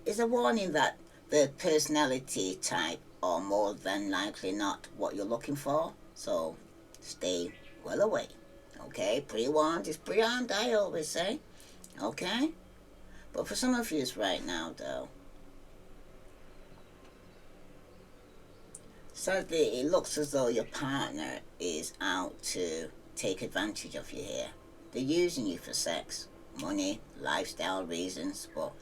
It's a warning that the personality type are more than likely not what you're looking for. So stay well away, okay? Pre-warned is pre-armed, I always say, okay? But for some of you right now, though, sadly, it looks as though your partner is out to take advantage of you here. They're using you for sex, money, lifestyle reasons, but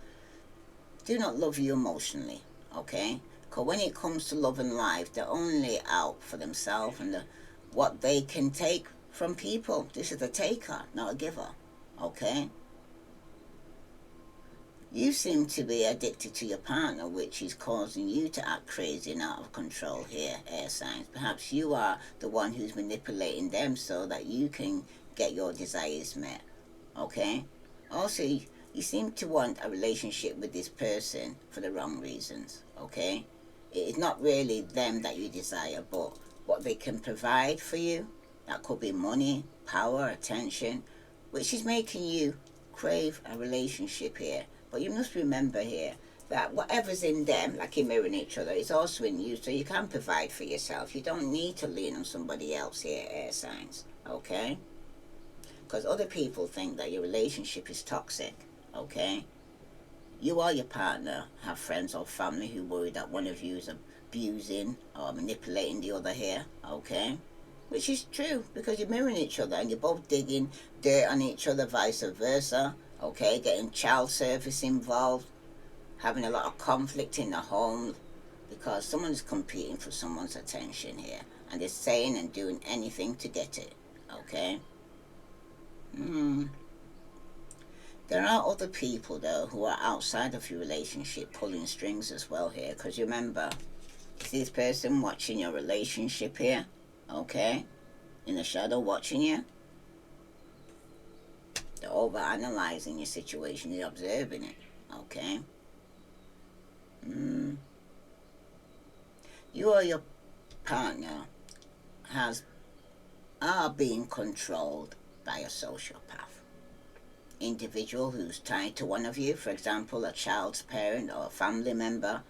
do not love you emotionally, okay? Because when it comes to love and life, they're only out for themselves and what they can take from people. This is a taker, not a giver, okay? You seem to be addicted to your partner, which is causing you to act crazy and out of control here, air signs. Perhaps you are the one who's manipulating them so that you can get your desires met, okay? Also, you seem to want a relationship with this person for the wrong reasons, okay? It is not really them that you desire, but what they can provide for you. That could be money, power, attention, which is making you crave a relationship here. But you must remember here that whatever's in them, like you're mirroring each other, is also in you, so you can provide for yourself. You don't need to lean on somebody else here, air signs, okay? Because other people think that your relationship is toxic, okay? You or your partner have friends or family who worry that one of you is abusing or manipulating the other here, okay? Which is true, because you're mirroring each other and you're both digging dirt on each other, vice versa, okay? Getting child service involved, having a lot of conflict in the home because someone's competing for someone's attention here and they're saying and doing anything to get it, okay? There are other people, though, who are outside of your relationship pulling strings as well here. Because remember, is this person watching your relationship here? Okay? In the shadow watching you? They're over-analyzing your situation. They're observing it. Okay? You or your partner are being controlled by a sociopath. Individual who's tied to one of you, for example, a child's parent or a family member,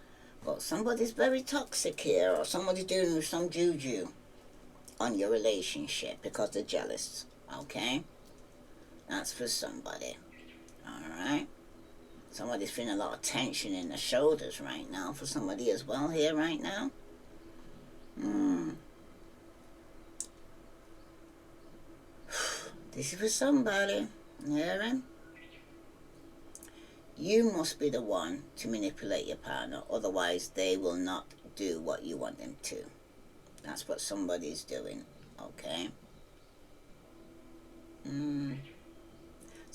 but somebody's very toxic here, or somebody's doing some juju on your relationship because they're jealous, okay? That's for somebody, alright? Somebody's feeling a lot of tension in the shoulders right now for somebody as well here right now. This is for somebody. Hearing? You must be the one to manipulate your partner, otherwise they will not do what you want them to. That's what somebody's doing, okay?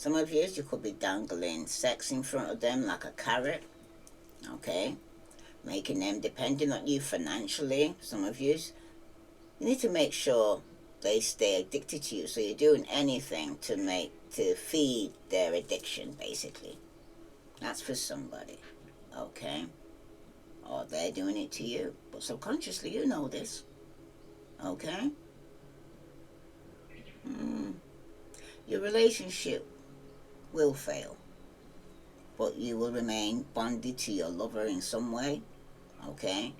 Some of you could be dangling sex in front of them like a carrot, okay? Making them dependent on you financially. Some of you need to make sure they stay addicted to you. So you're doing anything to feed their addiction, basically. That's for somebody, okay? Or they're doing it to you. But subconsciously, you know this, okay? Your relationship will fail, but you will remain bonded to your lover in some way, okay?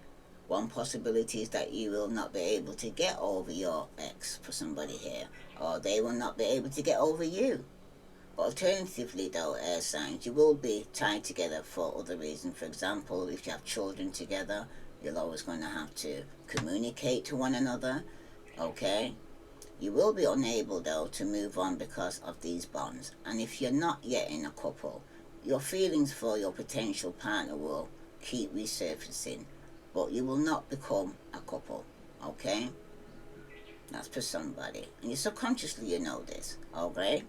One possibility is that you will not be able to get over your ex for somebody here, or they will not be able to get over you. Alternatively, though, air signs, you will be tied together for other reasons. For example, if you have children together, you're always going to have to communicate to one another, okay? You will be unable, though, to move on because of these bonds. And if you're not yet in a couple, your feelings for your potential partner will keep resurfacing, but you will not become a couple, okay? That's for somebody. And you subconsciously, you know this, okay?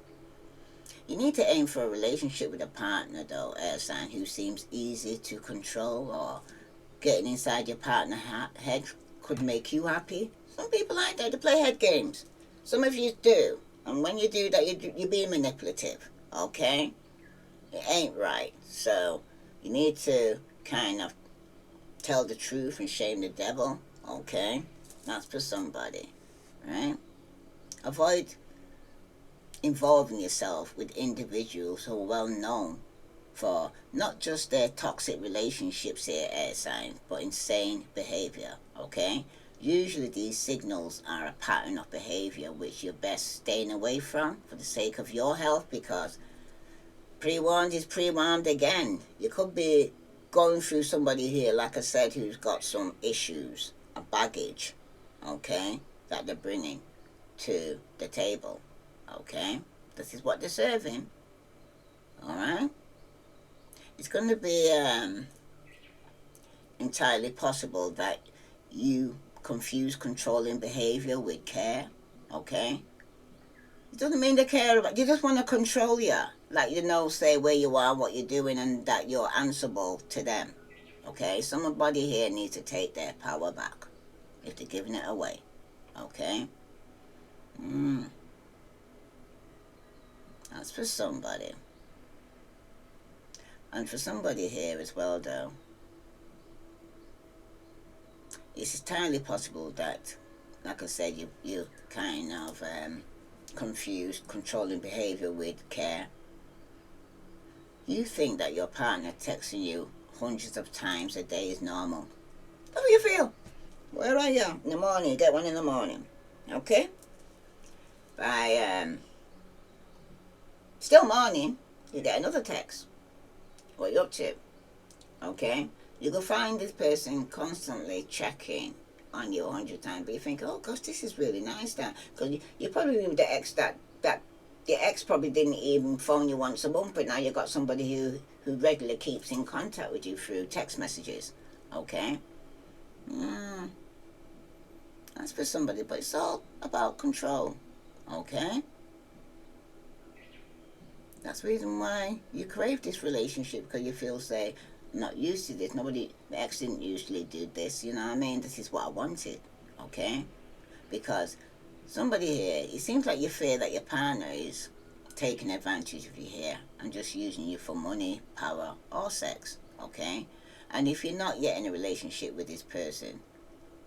You need to aim for a relationship with a partner, though, air sign, who seems easy to control, or getting inside your partner's head could make you happy. Some people like that to play head games. Some of you do. And when you do that, you're being manipulative, okay? It ain't right. So you need to kind of tell the truth and shame the devil, okay? That's for somebody, right? Avoid involving yourself with individuals who are well known for not just their toxic relationships here, air signs, but insane behavior, okay? Usually these signals are a pattern of behavior which you're best staying away from for the sake of your health, because pre-warned is pre-warned again. You could be going through somebody here, like I said, who's got some issues, a baggage, okay, that they're bringing to the table, okay? This is what they're serving, all right? It's going to be entirely possible that you confuse controlling behavior with care, okay? It doesn't mean they care about you, just want to control you, like, you know, say where you are, what you're doing, and that you're answerable to them, okay? Somebody here needs to take their power back if they're giving it away, okay? That's for somebody. And for somebody here as well, though, it's entirely possible that, like I said, you kind of confused controlling behavior with care. You think that your partner texting you hundreds of times a day is normal. How do you feel? Where are you? In the morning, you get one in the morning, okay? By still morning, you get another text. What are you up to? Okay? You can find this person constantly checking on you 100 times, but you think, oh gosh, this is really nice, that, because you're probably with the ex that the ex probably didn't even phone you once a month, but now you've got somebody who regularly keeps in contact with you through text messages, okay? That's for somebody, but it's all about control, okay? That's the reason why you crave this relationship, because you feel, say, I'm not used to this. The ex didn't usually do this, you know what I mean? This is what I wanted, okay? Because somebody here, it seems like you fear that your partner is taking advantage of you here and just using you for money, power, or sex, okay? And if you're not yet in a relationship with this person,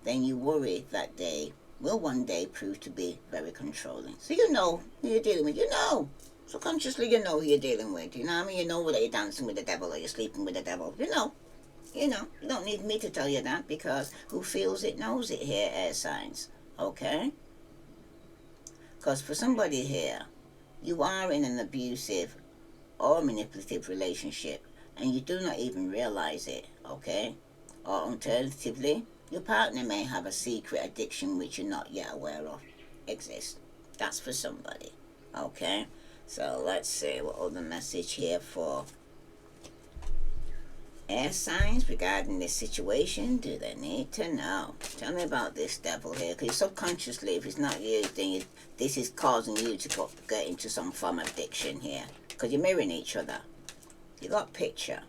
then you worry that they will one day prove to be very controlling. So you know who you're dealing with, you know. Subconsciously, you know who you're dealing with, you know what I mean? You know whether you're dancing with the devil or you're sleeping with the devil, you know. You know, you don't need me to tell you that, because who feels it knows it here, air signs, okay? Because for somebody here, you are in an abusive or manipulative relationship and you do not even realize it, okay? Or alternatively, your partner may have a secret addiction which you're not yet aware of exists. That's for somebody, okay? So let's see what other message here for Air signs regarding this situation, do they need to know? Tell me about this devil here, because subconsciously, if it's not you, then this is causing you to get into some form of addiction here, because you're mirroring each other. You got picture,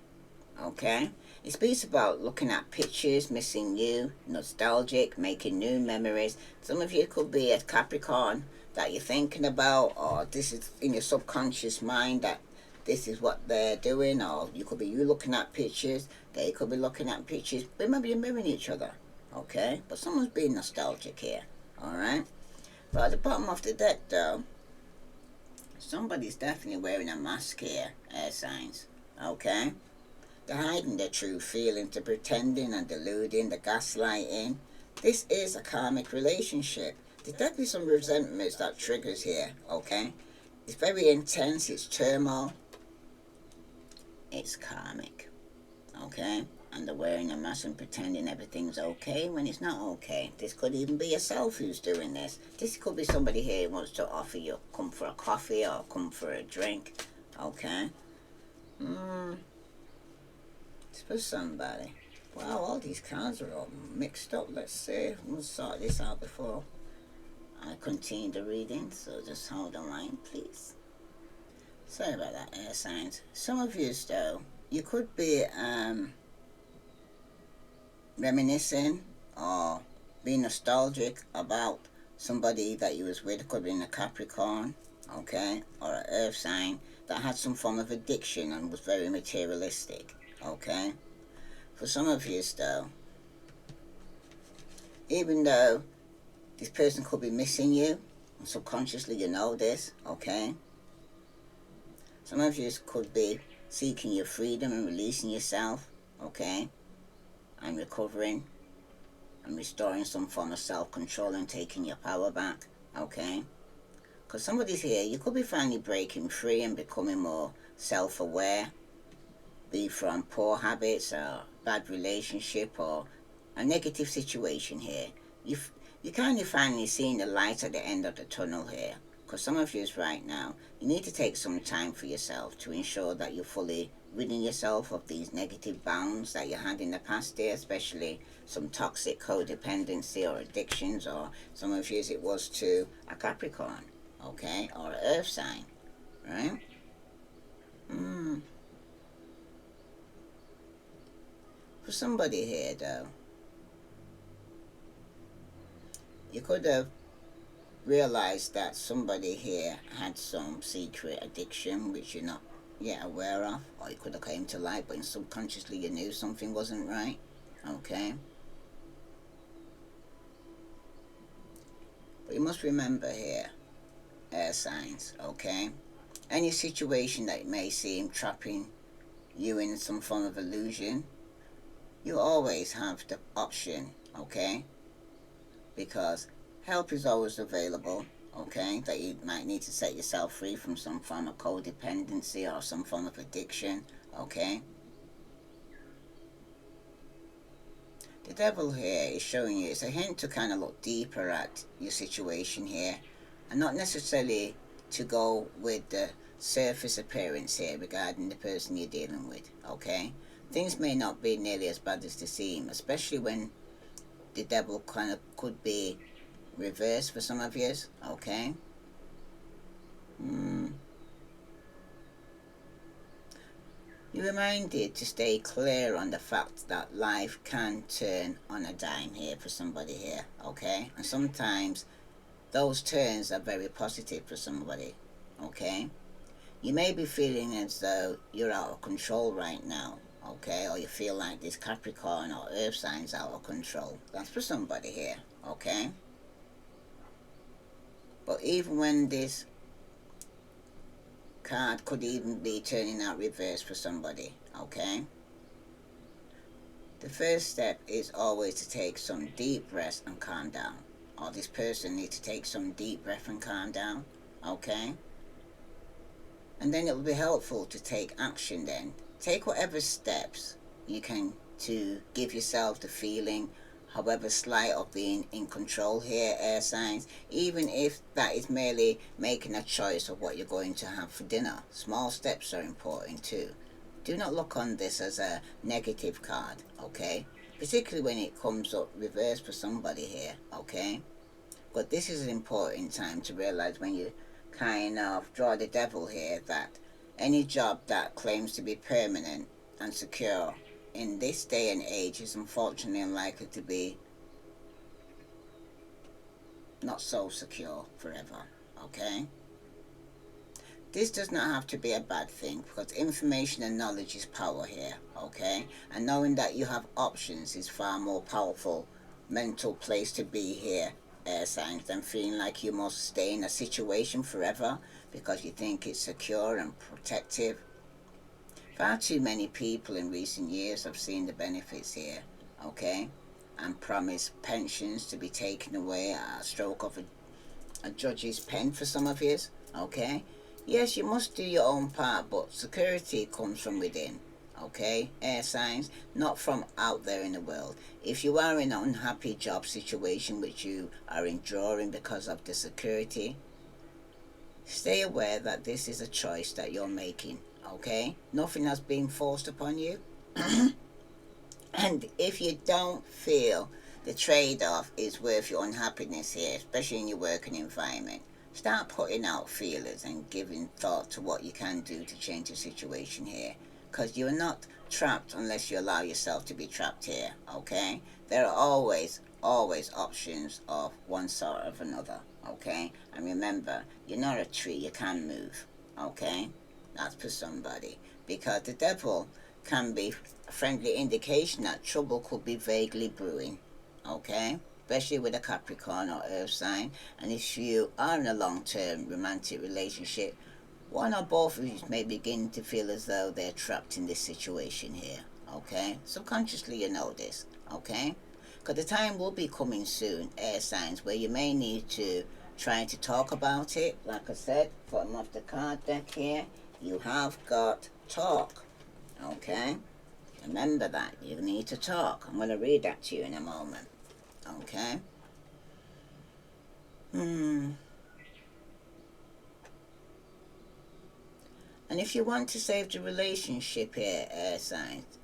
okay? It speaks about looking at pictures, missing you, nostalgic, making new memories. Some of you could be a Capricorn that you're thinking about, or this is in your subconscious mind that this is what they're doing, or you could be you looking at pictures, they could be looking at pictures. Remember, you're mirroring each other, okay? But someone's being nostalgic here, alright? But at the bottom of the deck, though, somebody's definitely wearing a mask here, air signs, okay? They're hiding their true feelings, they're pretending and deluding, the gaslighting. This is a karmic relationship. There's definitely some resentments that triggers here, okay? It's very intense, it's turmoil. It's karmic, okay? And they're wearing a mask and pretending everything's okay when it's not okay. This could even be yourself who's doing this. This could be somebody here who wants to offer you, come for a coffee or come for a drink, okay? It's for somebody. Wow, all these cards are all mixed up. Let's see. We'll sort this out before I continue the reading, so just hold the line, please. Sorry about that, air signs. Some of you, though, you could be reminiscing or being nostalgic about somebody that you was with. It could be in a Capricorn, okay, or an earth sign that had some form of addiction and was very materialistic, okay. For some of you, though, even though this person could be missing you, and subconsciously you know this, okay. Some of you could be seeking your freedom and releasing yourself, okay, and recovering and restoring some form of self-control and taking your power back, okay. Because somebody's here, you could be finally breaking free and becoming more self-aware, be from poor habits or bad relationship or a negative situation here. You kind of finally seeing the light at the end of the tunnel here. Because some of you right now, you need to take some time for yourself to ensure that you're fully ridding yourself of these negative bounds that you had in the past here, especially some toxic codependency or addictions, or some of you it was to a Capricorn, okay, or an earth sign, right? For somebody here, though, you could have realized that somebody here had some secret addiction which you're not yet aware of, or you could have came to light, but subconsciously you knew something wasn't right, okay. But you must remember here, air signs, okay, any situation that may seem trapping you in some form of illusion, you always have the option, okay, because help is always available, okay, that you might need to set yourself free from some form of codependency or some form of addiction, okay. The devil here is showing you, it's a hint to kind of look deeper at your situation here and not necessarily to go with the surface appearance here regarding the person you're dealing with, okay. Things may not be nearly as bad as they seem, especially when the devil kind of could be reversed for some of you, okay. You're reminded to stay clear on the fact that life can turn on a dime here for somebody here, okay, and sometimes those turns are very positive for somebody, okay. You may be feeling as though you're out of control right now, okay, or you feel like this Capricorn or earth sign's out of control. That's for somebody here, okay. But even when this card could even be turning out reverse for somebody, okay, the first step is always to take some deep breaths and calm down, or this person needs to take some deep breath and calm down, okay. And then it will be helpful to take action then. Take whatever steps you can to give yourself the feeling, however slight, of being in control here, air signs, even if that is merely making a choice of what you're going to have for dinner. Small steps are important too. do not look on this as a negative card, okay? Particularly when it comes up reversed for somebody here, okay? But this is an important time to realize when you kind of draw the devil here, that any job that claims to be permanent and secure in this day and age is unfortunately unlikely to be not so secure forever, okay? This does not have to be a bad thing, because information and knowledge is power here, okay? And knowing that you have options is far more powerful mental place to be here, air signs, than feeling like you must stay in a situation forever because you think it's secure and protective. Far too many people in recent years have seen the benefits here, okay? And promised pensions to be taken away at a stroke of a judge's pen for some of you, okay? Yes, you must do your own part, but security comes from within, okay? Air signs, not from out there in the world. If you are in an unhappy job situation which you are enduring because of the security, stay aware that this is a choice that you're making, okay? Nothing has been forced upon you. And if you don't feel the trade-off is worth your unhappiness here, especially in your working environment, start putting out feelers and giving thought to what you can do to change the situation here. Because you're not trapped unless you allow yourself to be trapped here, okay? There are always options of one sort or another, okay? And remember, you're not a tree, you can move, okay? That's for somebody. Because the devil can be a friendly indication that trouble could be vaguely brewing, okay? Especially with a Capricorn or Earth sign. And if you are in a long-term romantic relationship, one or both of you may begin to feel as though they're trapped in this situation here, okay? Subconsciously you know this, okay? Because the time will be coming soon, air signs, where you may need to try to talk about it. Like I said, bottom of the card deck here, you have got talk, okay? Remember that, you need to talk. I'm going to read that to you in a moment, okay? And if you want to save the relationship here, air signs,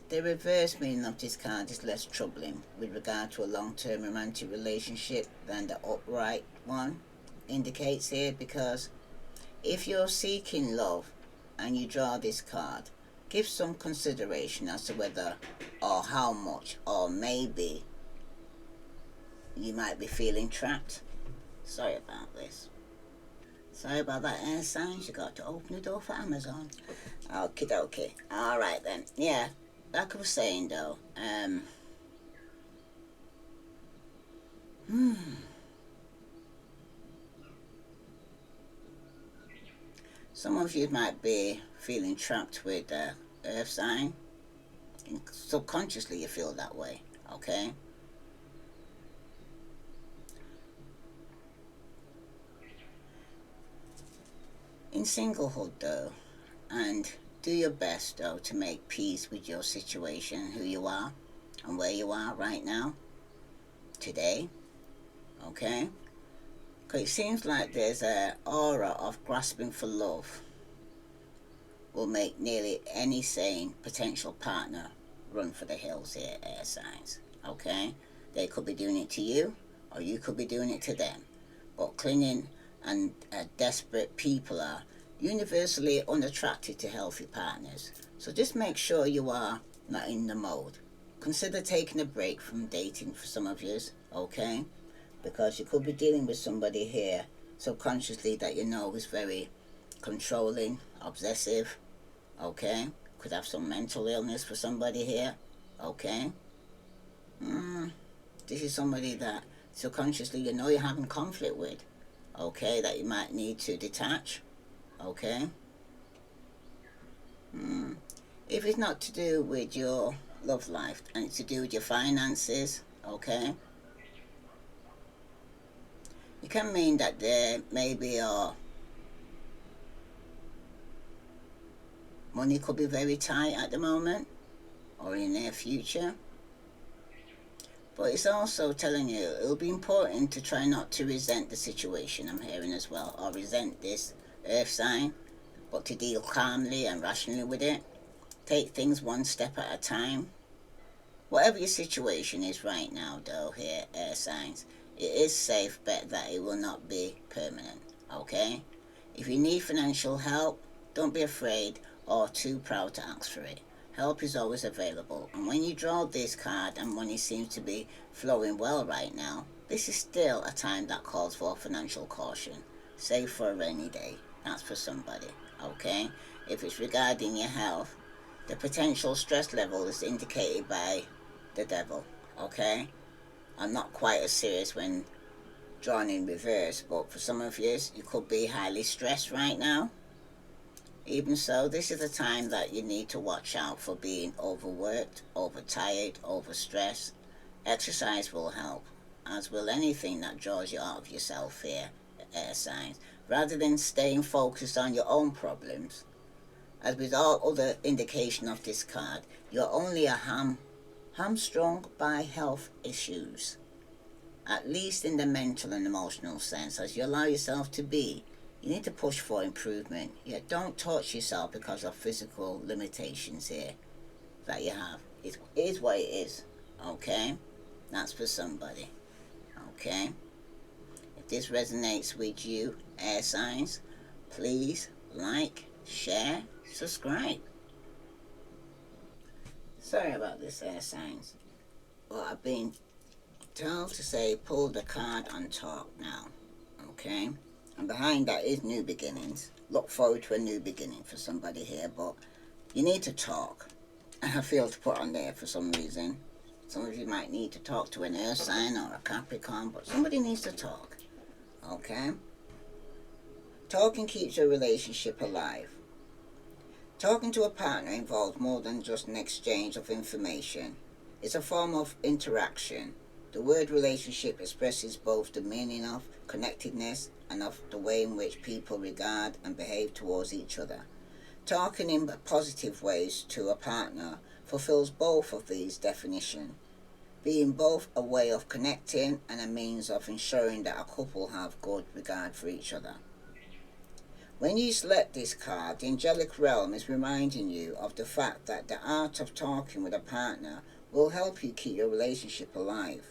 the reverse meaning of this card is less troubling with regard to a long-term romantic relationship than the upright one indicates here, because if you're seeking love and you draw this card, give some consideration as to whether or how much or maybe you might be feeling trapped. Sorry about this. Sorry about that, air signs. You got to open the door for Amazon. Okie dokie. Alright then. Yeah, like I was saying though, some of you might be feeling trapped with Earth sign. And subconsciously you feel that way, okay? In singlehood though, and do your best though to make peace with your situation, who you are and where you are right now, today, okay? Because it seems like there's an aura of grasping for love will make nearly any sane potential partner run for the hills here, air signs, okay? They could be doing it to you, or you could be doing it to them. But clinging and desperate people are universally unattracted to healthy partners. So just make sure you are not in the mode. Consider taking a break from dating for some of you, okay? Because you could be dealing with somebody here subconsciously that you know is very controlling, obsessive, okay? Could have some mental illness for somebody here, okay? This is somebody that subconsciously you know you're having conflict with, okay? That you might need to detach, okay? If it's not to do with your love life and it's to do with your finances, okay? It can mean that there maybe money could be very tight at the moment or in the near future. But it's also telling you it'll be important to try not to resent the situation, I'm hearing as well, or resent this earth sign, but to deal calmly and rationally with it. Take things one step at a time. Whatever your situation is right now, though, here, air signs, it is safe bet that it will not be permanent, okay? If you need financial help, don't be afraid or too proud to ask for it. Help is always available, and when you draw this card and money seems to be flowing well right now, this is still a time that calls for financial caution. Save for a rainy day. That's for somebody, okay? If it's regarding your health, the potential stress level is indicated by the devil, okay? I'm not quite as serious when drawn in reverse, but for some of you, you could be highly stressed right now. Even so, this is a time that you need to watch out for being overworked, overtired, overstressed. Exercise will help, as will anything that draws you out of yourself here, air signs. Rather than staying focused on your own problems, as with all other indication of this card, you're only hamstrung by health issues, at least in the mental and emotional sense, as you allow yourself to be. You need to push for improvement, yet don't torture yourself because of physical limitations here that you have. It is what it is, okay? That's for somebody, okay? If this resonates with you, air signs, please like, share, subscribe. Sorry about this, air signs. Well, I've been told to say pull the card and talk now, okay? And behind that is new beginnings. Look forward to a new beginning for somebody here, but you need to talk. I feel to put on there for some reason. Some of you might need to talk to an earth sign or a Capricorn, but somebody needs to talk, okay? Talking keeps your relationship alive. Talking to a partner involves more than just an exchange of information. It's a form of interaction. The word relationship expresses both the meaning of connectedness and of the way in which people regard and behave towards each other. Talking in positive ways to a partner fulfills both of these definitions, being both a way of connecting and a means of ensuring that a couple have good regard for each other. When you select this card, the angelic realm is reminding you of the fact that the art of talking with a partner will help you keep your relationship alive.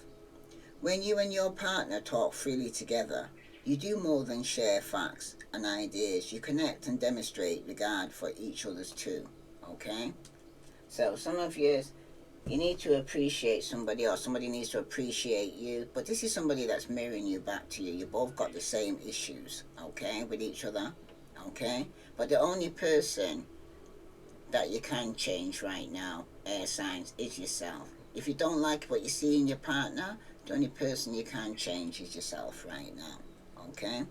When you and your partner talk freely together, you do more than share facts and ideas. You connect and demonstrate regard for each other's too, okay? So some of you need to appreciate somebody, or somebody needs to appreciate you, but this is somebody that's mirroring you back to you. You both got the same issues, okay, with each other, okay? But the only person that you can change right now, air signs, is yourself. If you don't like what you see in your partner, the only person you can change is yourself right now, okay?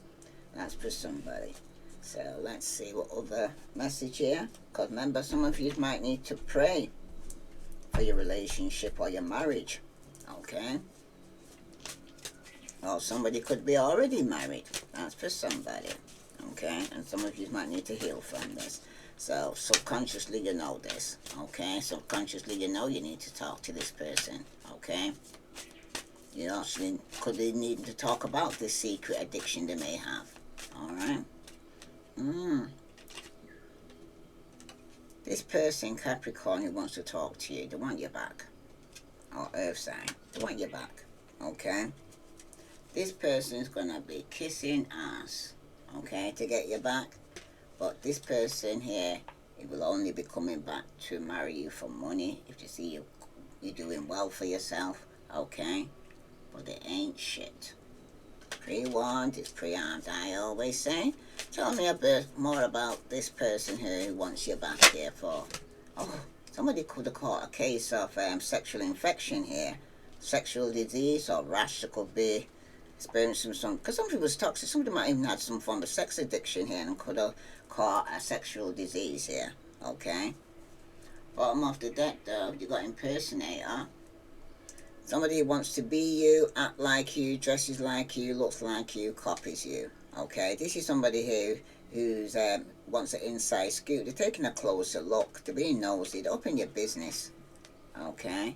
That's for somebody. So let's see what other message here, because remember, some of you might need to pray for your relationship or your marriage, okay? Or somebody could be already married. That's for somebody, okay? And some of you might need to heal from this. So subconsciously you know this, okay? Subconsciously you know you need to talk to this person, okay? You also could be needing to talk about this secret addiction they may have, alright? This person, Capricorn, who wants to talk to you, they want you back. Or Earth sign, they want you back, okay? This person is going to be kissing ass, okay, to get you back. But this person here, it will only be coming back to marry you for money if you see you're doing well for yourself, okay? But it ain't shit. Pre-warned is pre-armed, I always say. Tell me a bit more about this person here who wants you back here for. Oh, somebody could have caught a case of sexual infection here. Sexual disease or rash that could be experiencing some, because some people's toxic, somebody might even have some form of sex addiction here and could have caught a sexual disease here, okay? Bottom of the deck though, you got impersonator. Somebody wants to be you, act like you, dresses like you, looks like you, copies you, okay? This is somebody who's wants an inside scoop. They're taking a closer look, they're being nosy, they're up in your business, okay?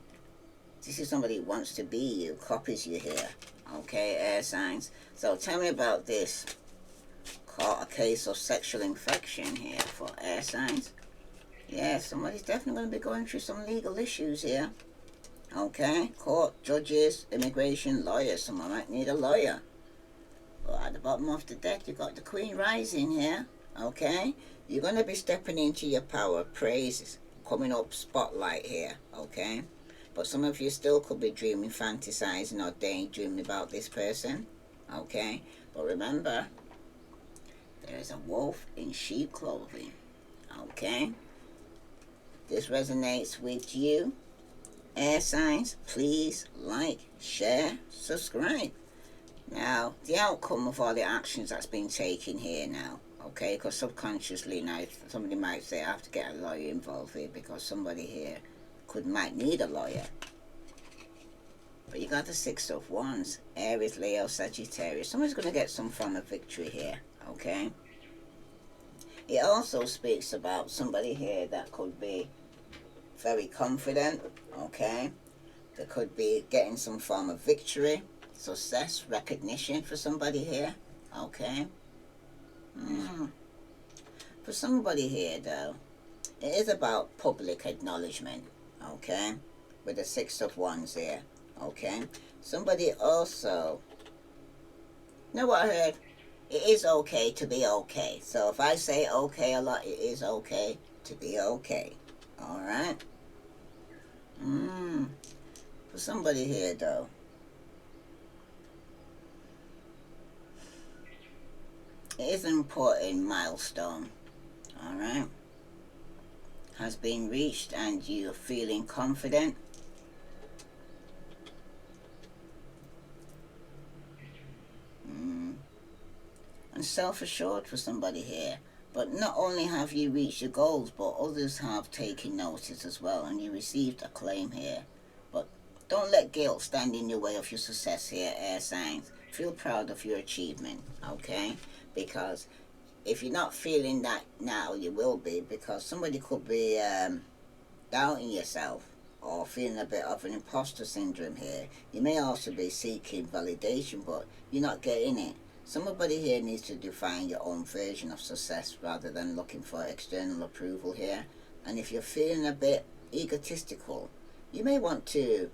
This is somebody who wants to be you, copies you here. Okay, air signs. So tell me about this. Caught a case of sexual infection here for air signs. Yeah, somebody's definitely going to be going through some legal issues here. Okay, court, judges, immigration, lawyers. Someone might need a lawyer. Well, at the bottom of the deck, you've got the Queen rising here. Okay, you're going to be stepping into your power, praises, coming up spotlight here. Okay, but some of you still could be dreaming, fantasizing, or daydreaming about this person. Okay, but remember, there's a wolf in sheep clothing. Okay, this resonates with you. Air signs, please like, share, subscribe. Now, the outcome of all the actions that's been taken here now, okay, because subconsciously now somebody might say I have to get a lawyer involved here because somebody here might need a lawyer. But you got the Six of Wands, Aries, Leo, Sagittarius. Someone's going to get some form of victory here, okay? It also speaks about somebody here that could be very confident, okay? They could be getting some form of victory, success, recognition for somebody here, okay? For somebody here, though, it is about public acknowledgement, okay? With the Six of Wands here, okay? Somebody also, you know what I heard? It is okay to be okay. So if I say okay a lot, it is okay to be okay. Alright? For somebody here, though, it is an important milestone. Alright? Has been reached and you're feeling confident. And self-assured for somebody here. But not only have you reached your goals, but others have taken notice as well, and you received acclaim here. But don't let guilt stand in your way of your success here, air signs. Feel proud of your achievement, okay? Because if you're not feeling that now, you will be, because somebody could be doubting yourself or feeling a bit of an imposter syndrome here. You may also be seeking validation, but you're not getting it. Somebody here needs to define your own version of success rather than looking for external approval here. And if you're feeling a bit egotistical, you may want to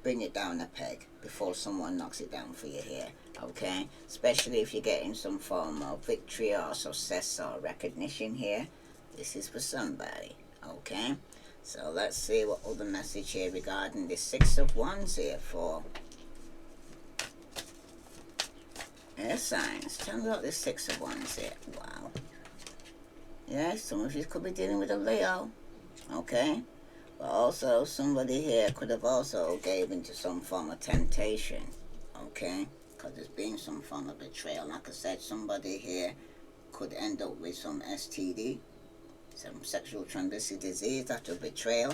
bring it down a peg before someone knocks it down for you here, okay? Especially if you're getting some form of victory or success or recognition here. This is for somebody, okay? So let's see what other message here regarding this Six of Wands here for air signs. Tell me about this Six of Wands here. Wow. Yeah, some of you could be dealing with a Leo, okay? But also somebody here could have also gave into some form of temptation, okay? Because there's been some form of betrayal. Like I said, somebody here could end up with some STD, some sexual transmitted disease after betrayal,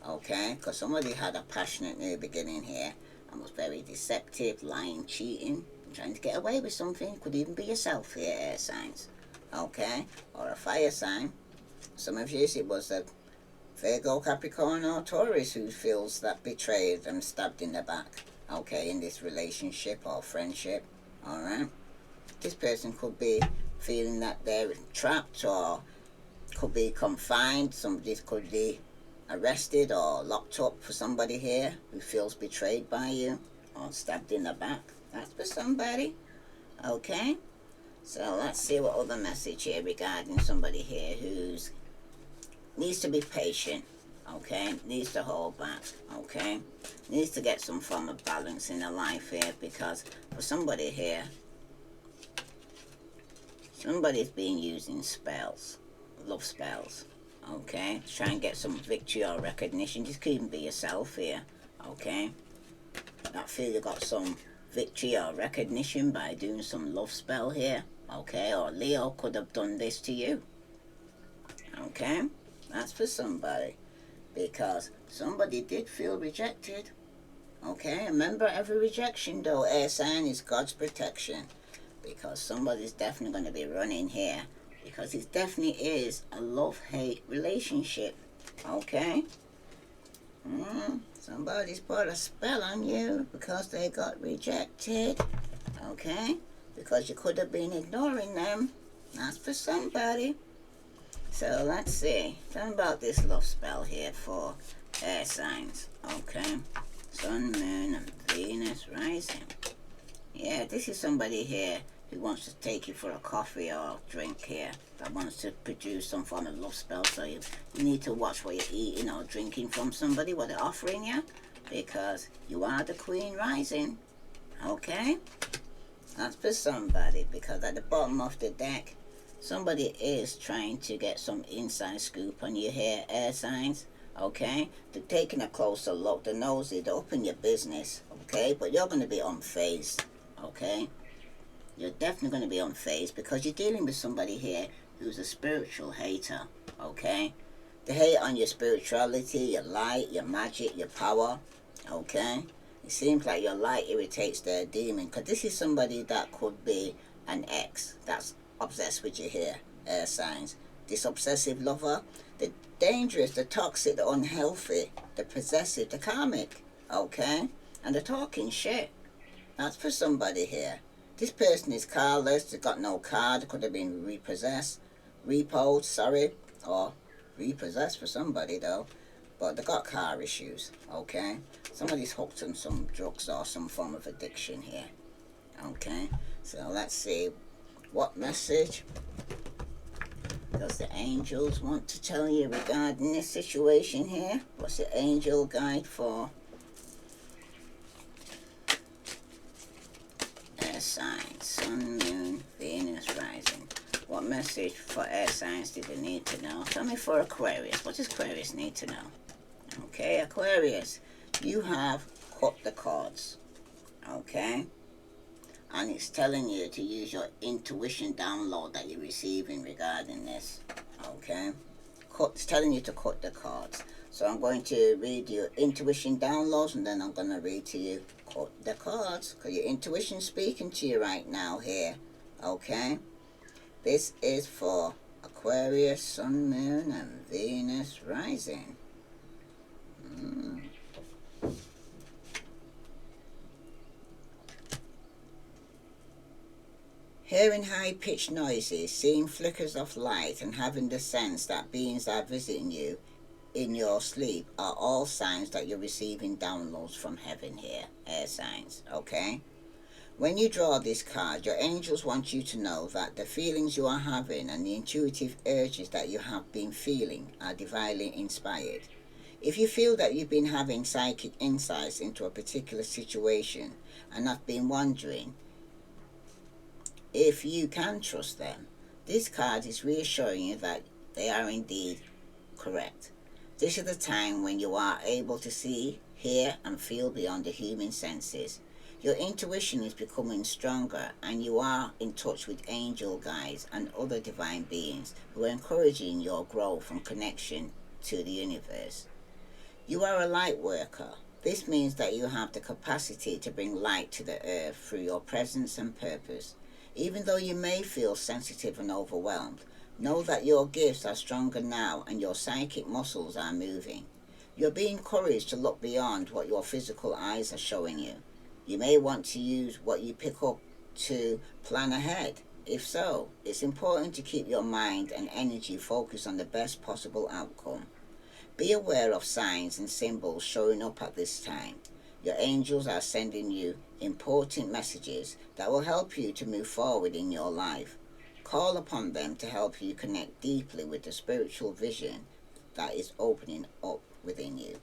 okay? Because somebody had a passionate new beginning here and was very deceptive, lying, cheating, trying to get away with something. Could even be yourself here, air signs, okay? Or a fire sign. Some of you, it was a Virgo, Capricorn, or Taurus who feels that betrayed and stabbed in the back, okay, in this relationship or friendship, alright? This person could be feeling that they're trapped or could be confined. Somebody could be arrested or locked up for somebody here who feels betrayed by you or stabbed in the back. That's for somebody, okay? So let's see what other message here regarding somebody here who's needs to be patient, okay? Needs to hold back, okay? Needs to get some form of balance in their life here, because for somebody here, somebody's been using spells, love spells, okay? Try and get some victory or recognition. Just couldn't be yourself here, okay? I feel you got some victory or recognition by doing some love spell here, okay? Or Leo could have done this to you, okay? That's for somebody, because somebody did feel rejected, okay? Remember, every rejection, though, air sign, is God's protection, because somebody's definitely going to be running here, because it definitely is a love-hate relationship, okay? Somebody's put a spell on you because they got rejected. Okay? Because you could have been ignoring them. That's for somebody. So let's see. Tell me about this love spell here for air signs. Okay? Sun, Moon, and Venus rising. Yeah, this is somebody here who wants to take you for a coffee or drink here. That wants to produce some form of love spell. So you need to watch what you're eating or drinking from somebody, what they're offering you. Because you are the Queen rising. Okay? That's for somebody. Because at the bottom of the deck, somebody is trying to get some inside scoop on your hair, air signs. Okay? They're taking a closer look. They're nosy. They're up in your business. Okay? But you're going to be unfazed. Okay? You're definitely going to be unfazed because you're dealing with somebody here who's a spiritual hater. Okay? They hate on your spirituality, your light, your magic, your power. Okay? It seems like your light irritates their demon because this is somebody that could be an ex that's obsessed with you here, air signs. This obsessive lover, the dangerous, the toxic, the unhealthy, the possessive, the karmic. Okay? And the talking shit. That's for somebody here. This person is carless, they've got no card, could have been repoed, or repossessed for somebody though. But they got car issues, okay? Somebody's hooked on some drugs or some form of addiction here, okay? So let's see, what message does the angels want to tell you regarding this situation here? What's the angel guide for air signs? Sun, Moon, Venus rising. What message for air signs do they need to know? Tell me for Aquarius. What does Aquarius need to know? Okay, Aquarius, you have cut the cards. Okay? And it's telling you to use your intuition download that you're receiving regarding this. Okay? It's telling you to cut the cards. So I'm going to read your intuition downloads and then I'm going to read to you cut the cards. Because your intuition's speaking to you right now here. Okay? This is for Aquarius, Sun, Moon, and Venus rising. Hearing high-pitched noises, seeing flickers of light, and having the sense that beings are visiting you in your sleep are all signs that you're receiving downloads from heaven here, air signs, okay? When you draw this card, your angels want you to know that the feelings you are having and the intuitive urges that you have been feeling are divinely inspired. If you feel that you've been having psychic insights into a particular situation and have been wondering if you can trust them, this card is reassuring you that they are indeed correct. This is the time when you are able to see, hear, and feel beyond the human senses. Your intuition is becoming stronger and you are in touch with angel guides and other divine beings who are encouraging your growth and connection to the universe. You are a light worker. This means that you have the capacity to bring light to the earth through your presence and purpose. Even though you may feel sensitive and overwhelmed, know that your gifts are stronger now and your psychic muscles are moving. You're being encouraged to look beyond what your physical eyes are showing you. You may want to use what you pick up to plan ahead. If so, it's important to keep your mind and energy focused on the best possible outcome. Be aware of signs and symbols showing up at this time. Your angels are sending you important messages that will help you to move forward in your life. Call upon them to help you connect deeply with the spiritual vision that is opening up within you.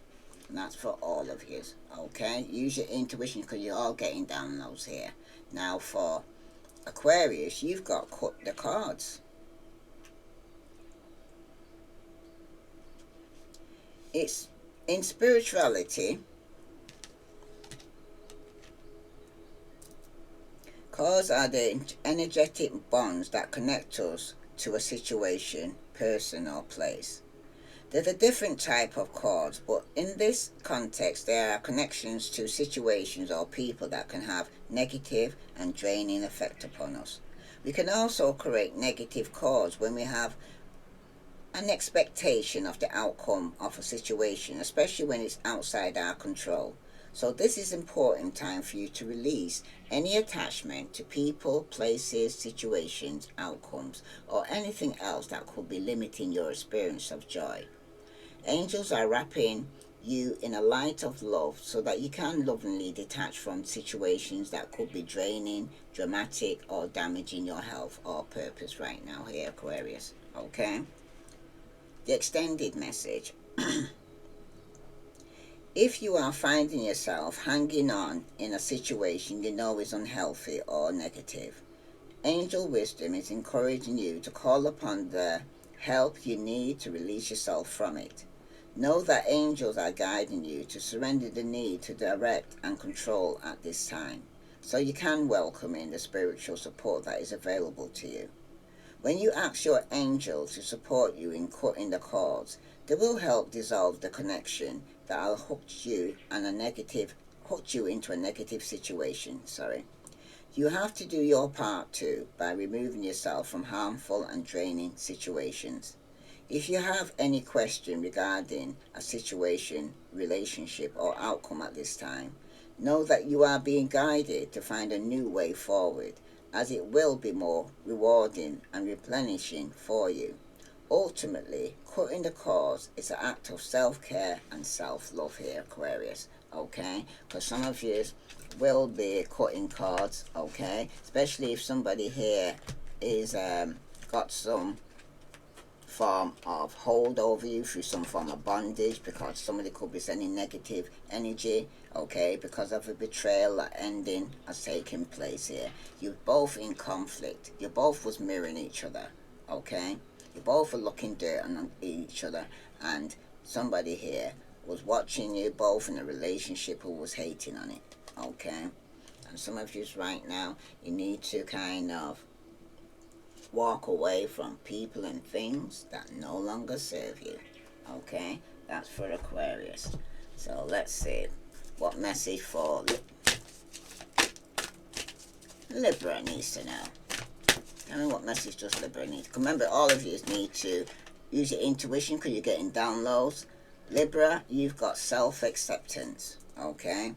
And that's for all of you, okay? Use your intuition because you're all getting downloads here. Now for Aquarius, you've got cut the cards. It's in spirituality. Cards are the energetic bonds that connect us to a situation, person, or place. There's a different type of cards, but in this context, there are connections to situations or people that can have negative and draining effect upon us. We can also create negative cards when we have an expectation of the outcome of a situation, especially when it's outside our control. So this is important time for you to release any attachment to people, places, situations, outcomes, or anything else that could be limiting your experience of joy. Angels are wrapping you in a light of love so that you can lovingly detach from situations that could be draining, dramatic, or damaging your health or purpose right now here, Aquarius. Okay? The extended message. If you are finding yourself hanging on in a situation you know is unhealthy or negative, angel wisdom is encouraging you to call upon the help you need to release yourself from it. Know that angels are guiding you to surrender the need to direct and control at this time, so you can welcome in the spiritual support that is available to you. When you ask your angel to support you in cutting the cords, they will help dissolve the connection that will hook you into a negative situation. You have to do your part too by removing yourself from harmful and draining situations. If you have any question regarding a situation, relationship, or outcome at this time, know that you are being guided to find a new way forward, as it will be more rewarding and replenishing for you. Ultimately, cutting the cords is an act of self-care and self-love here, Aquarius. Okay? Because some of you will be cutting cords, okay? Especially if somebody here is got some form of hold over you through some form of bondage, because somebody could be sending negative energy, okay, because of a betrayal that ending has taken place here. You're both in conflict. You both was mirroring each other, okay? You both are looking dirt on each other, and somebody here was watching you both in a relationship who was hating on it, okay? And some of you right now, you need to kind of walk away from people and things that no longer serve you. Okay, that's for Aquarius. So let's see what message for Libra needs to know. Tell me what message does Libra need. Remember, all of you need to use your intuition because you're getting downloads. Libra, you've got self-acceptance. Okay,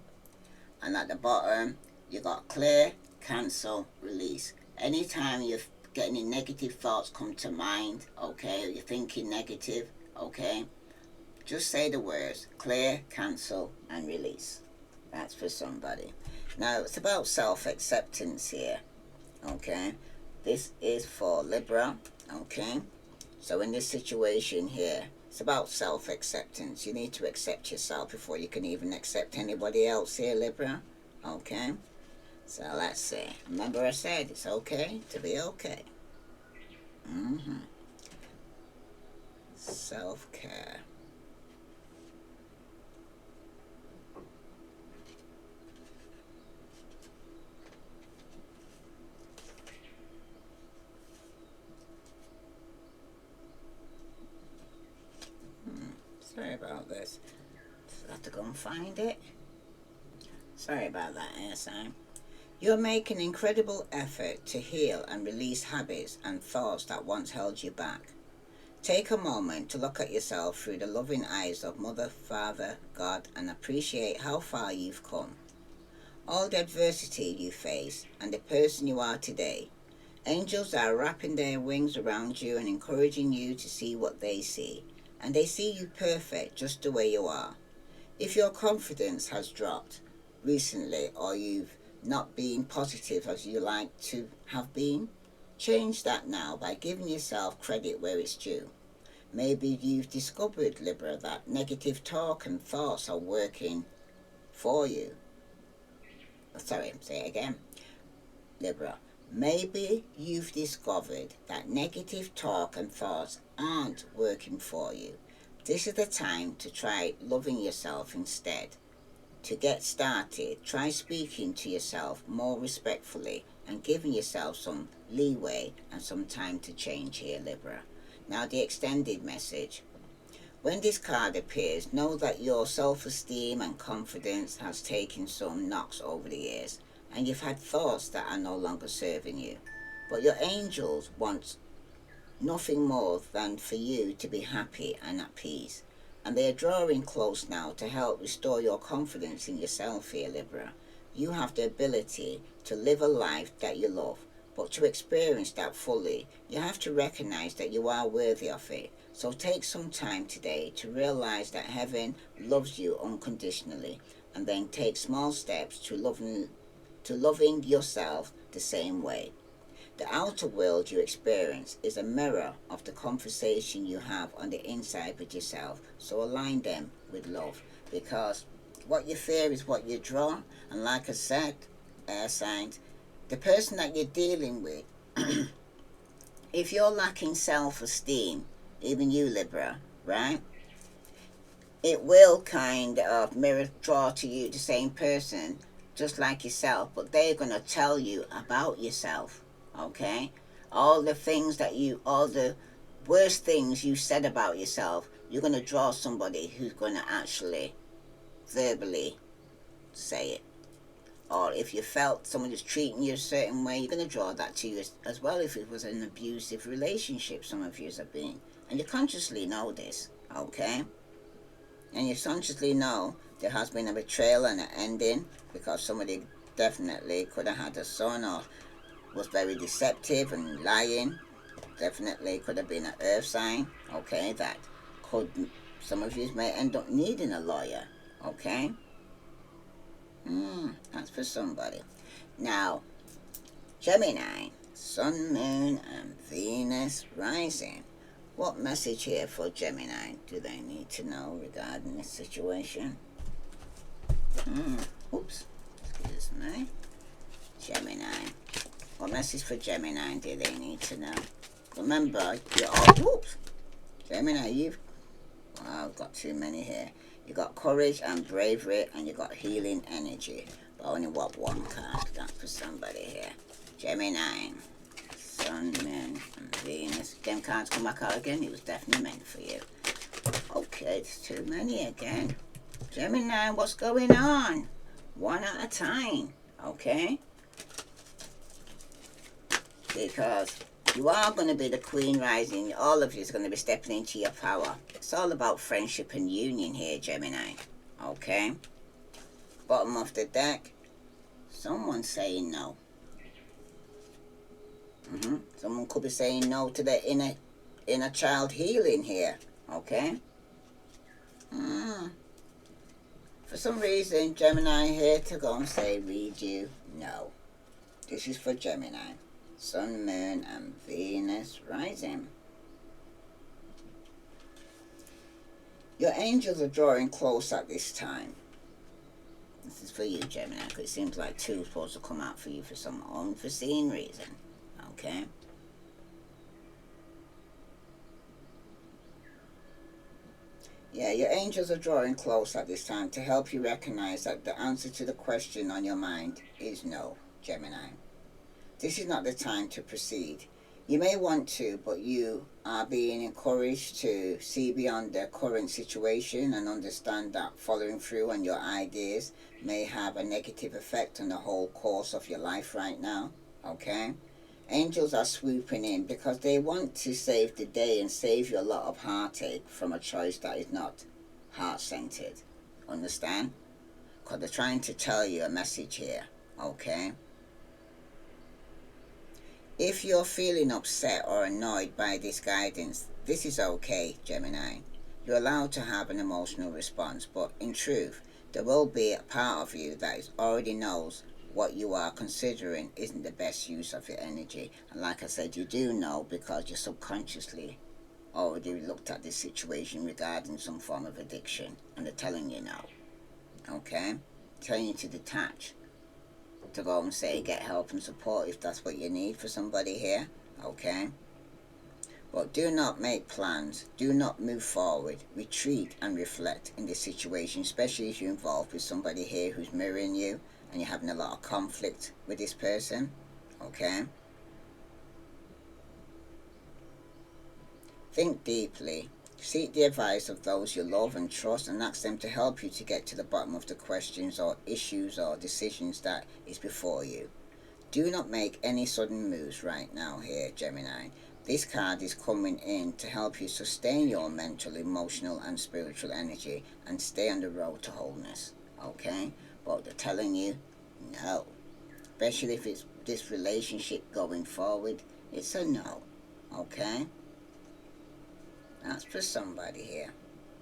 and at the bottom you got clear, cancel, release. Anytime you're getting any negative thoughts come to mind, okay, or you're thinking negative, okay, just say the words clear, cancel, and release. That's for somebody. Now it's about self-acceptance here, okay. This is for Libra, okay. So in this situation here, it's about self-acceptance. You need to accept yourself before you can even accept anybody else here, Libra, okay. So let's see. Remember I said it's okay to be okay. Self-care. Sorry about this. I have to go and find it. Sorry about that, ASI. You're making incredible effort to heal and release habits and thoughts that once held you back. Take a moment to look at yourself through the loving eyes of Mother, Father, God, and appreciate how far you've come. All the adversity you face and the person you are today. Angels are wrapping their wings around you and encouraging you to see what they see. And they see you perfect just the way you are. If your confidence has dropped recently, or you've not been positive as you like to have been, change that now by giving yourself credit where it's due. Maybe you've discovered, Libra, that negative talk and thoughts are working for you. Sorry, say it again. Libra, maybe you've discovered that negative talk and thoughts aren't working for you. This is the time to try loving yourself instead. To get started, try speaking to yourself more respectfully and giving yourself some leeway and some time to change here, Libra. Now the extended message. When this card appears, know that your self-esteem and confidence has taken some knocks over the years, and you've had thoughts that are no longer serving you. But your angels want nothing more than for you to be happy and at peace. And they are drawing close now to help restore your confidence in yourself here, Libra. You have the ability to live a life that you love, but to experience that fully, you have to recognize that you are worthy of it. So take some time today to realize that heaven loves you unconditionally, and then take small steps to loving yourself the same way. The outer world you experience is a mirror of the conversation you have on the inside with yourself. So align them with love, because what you fear is what you draw. And like I said, air signs, the person that you're dealing with, if you're lacking self-esteem, even you, Libra, right? It will kind of mirror draw to you the same person, just like yourself, but they're going to tell you about yourself, okay? All the worst things you said about yourself, you're going to draw somebody who's going to actually verbally say it. Or if you felt someone was treating you a certain way, you're going to draw that to you as well if it was an abusive relationship some of you have been. And you consciously know this, okay? And you consciously know there has been a betrayal and an ending, because somebody definitely could have had a son or was very deceptive and lying. Definitely could have been an earth sign, okay? That could, some of you may end up needing a lawyer, okay? That's for somebody. Now, Gemini, Sun, Moon, and Venus rising. What message here for Gemini do they need to know regarding this situation? Oops, excuse me. Gemini. What message for Gemini do they need to know? Remember, you're all... Oops. Gemini, you've... Wow, I've got too many here. You got courage and bravery, and you got healing energy. But I only want one card. That's for somebody here. Gemini, Sun, Moon, and Venus. Them cards come back out again. It was definitely meant for you. Okay, it's too many again. Gemini, what's going on? One at a time, okay? Because you are going to be the Queen rising. All of you is going to be stepping into your power. It's all about friendship and union here, Gemini. Okay? Bottom of the deck. Someone's saying no. Someone could be saying no to the inner child healing here. Okay? For some reason, Gemini here to go and say, read you, no. This is for Gemini. Sun, Moon, and Venus rising. Your angels are drawing close at this time. This is for you, Gemini, because it seems like two is supposed to come out for you for some unforeseen reason. Okay? Yeah, your angels are drawing close at this time to help you recognize that the answer to the question on your mind is no, Gemini. This is not the time to proceed. You may want to, but you are being encouraged to see beyond the current situation and understand that following through on your ideas may have a negative effect on the whole course of your life right now, okay? Angels are swooping in because they want to save the day and save you a lot of heartache from a choice that is not heart-centered. Understand? Because they're trying to tell you a message here, okay? If you're feeling upset or annoyed by this guidance, this is okay, Gemini. You're allowed to have an emotional response, but in truth, there will be a part of you that already knows what you are considering isn't the best use of your energy. And like I said, you do know because you subconsciously already looked at this situation regarding some form of addiction, and they're telling you no. Okay? Telling you to detach. To go and say get help and support if that's what you need for somebody here. Okay? But do not make plans. Do not move forward. Retreat and reflect in this situation, especially if you're involved with somebody here who's mirroring you and you're having a lot of conflict with this person. Okay? Think deeply. Seek the advice of those you love and trust and ask them to help you to get to the bottom of the questions or issues or decisions that is before you. Do not make any sudden moves right now here, Gemini, This card is coming in to help you sustain your mental, emotional, and spiritual energy and stay on the road to wholeness. Okay? But they're telling you no. Especially if it's this relationship going forward, it's a no. Okay? That's for somebody here.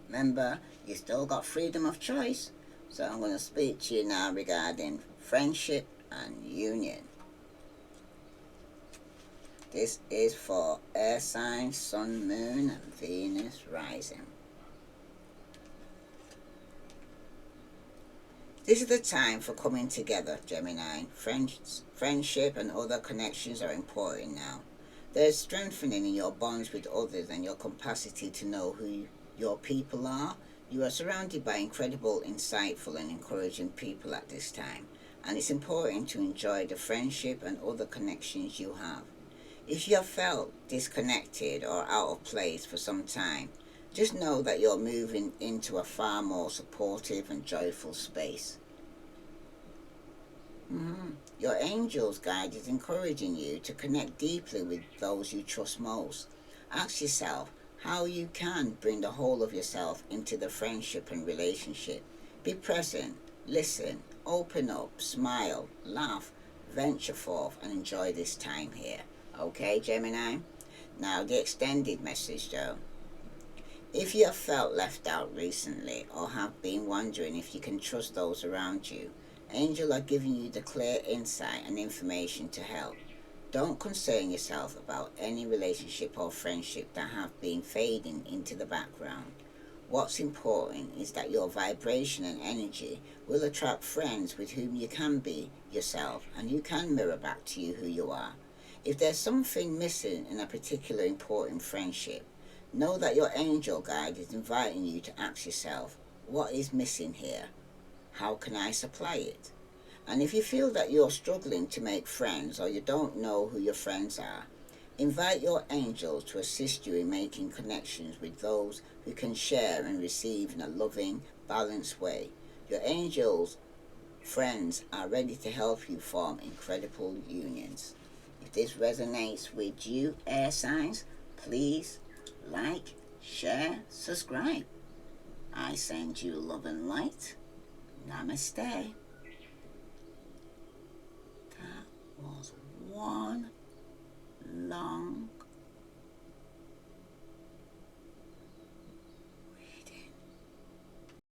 Remember, you still got freedom of choice. So I'm going to speak to you now regarding friendship and union. This is for air signs, sun, moon, and Venus rising. This is the time for coming together, Gemini. Friendship and other connections are important now. There's strengthening in your bonds with others and your capacity to know who your people are. You are surrounded by incredible, insightful, and encouraging people at this time, and it's important to enjoy the friendship and other connections you have. If you have felt disconnected or out of place for some time, just know that you're moving into a far more supportive and joyful space. Your angel's guide is encouraging you to connect deeply with those you trust most. Ask yourself how you can bring the whole of yourself into the friendship and relationship. Be present, listen, open up, smile, laugh, venture forth, and enjoy this time here. Okay, Gemini? Now, the extended message though. If you have felt left out recently or have been wondering if you can trust those around you, angels are giving you the clear insight and information to help. Don't concern yourself about any relationship or friendship that have been fading into the background. What's important is that your vibration and energy will attract friends with whom you can be yourself and who can mirror back to you who you are. If there's something missing in a particular important friendship, know that your angel guide is inviting you to ask yourself, what is missing here? How can I supply it? And if you feel that you're struggling to make friends or you don't know who your friends are, invite your angels to assist you in making connections with those who can share and receive in a loving, balanced way. Your angels' friends are ready to help you form incredible unions. If this resonates with you, air signs, please like, share, subscribe. I send you love and light. Namaste. That was one long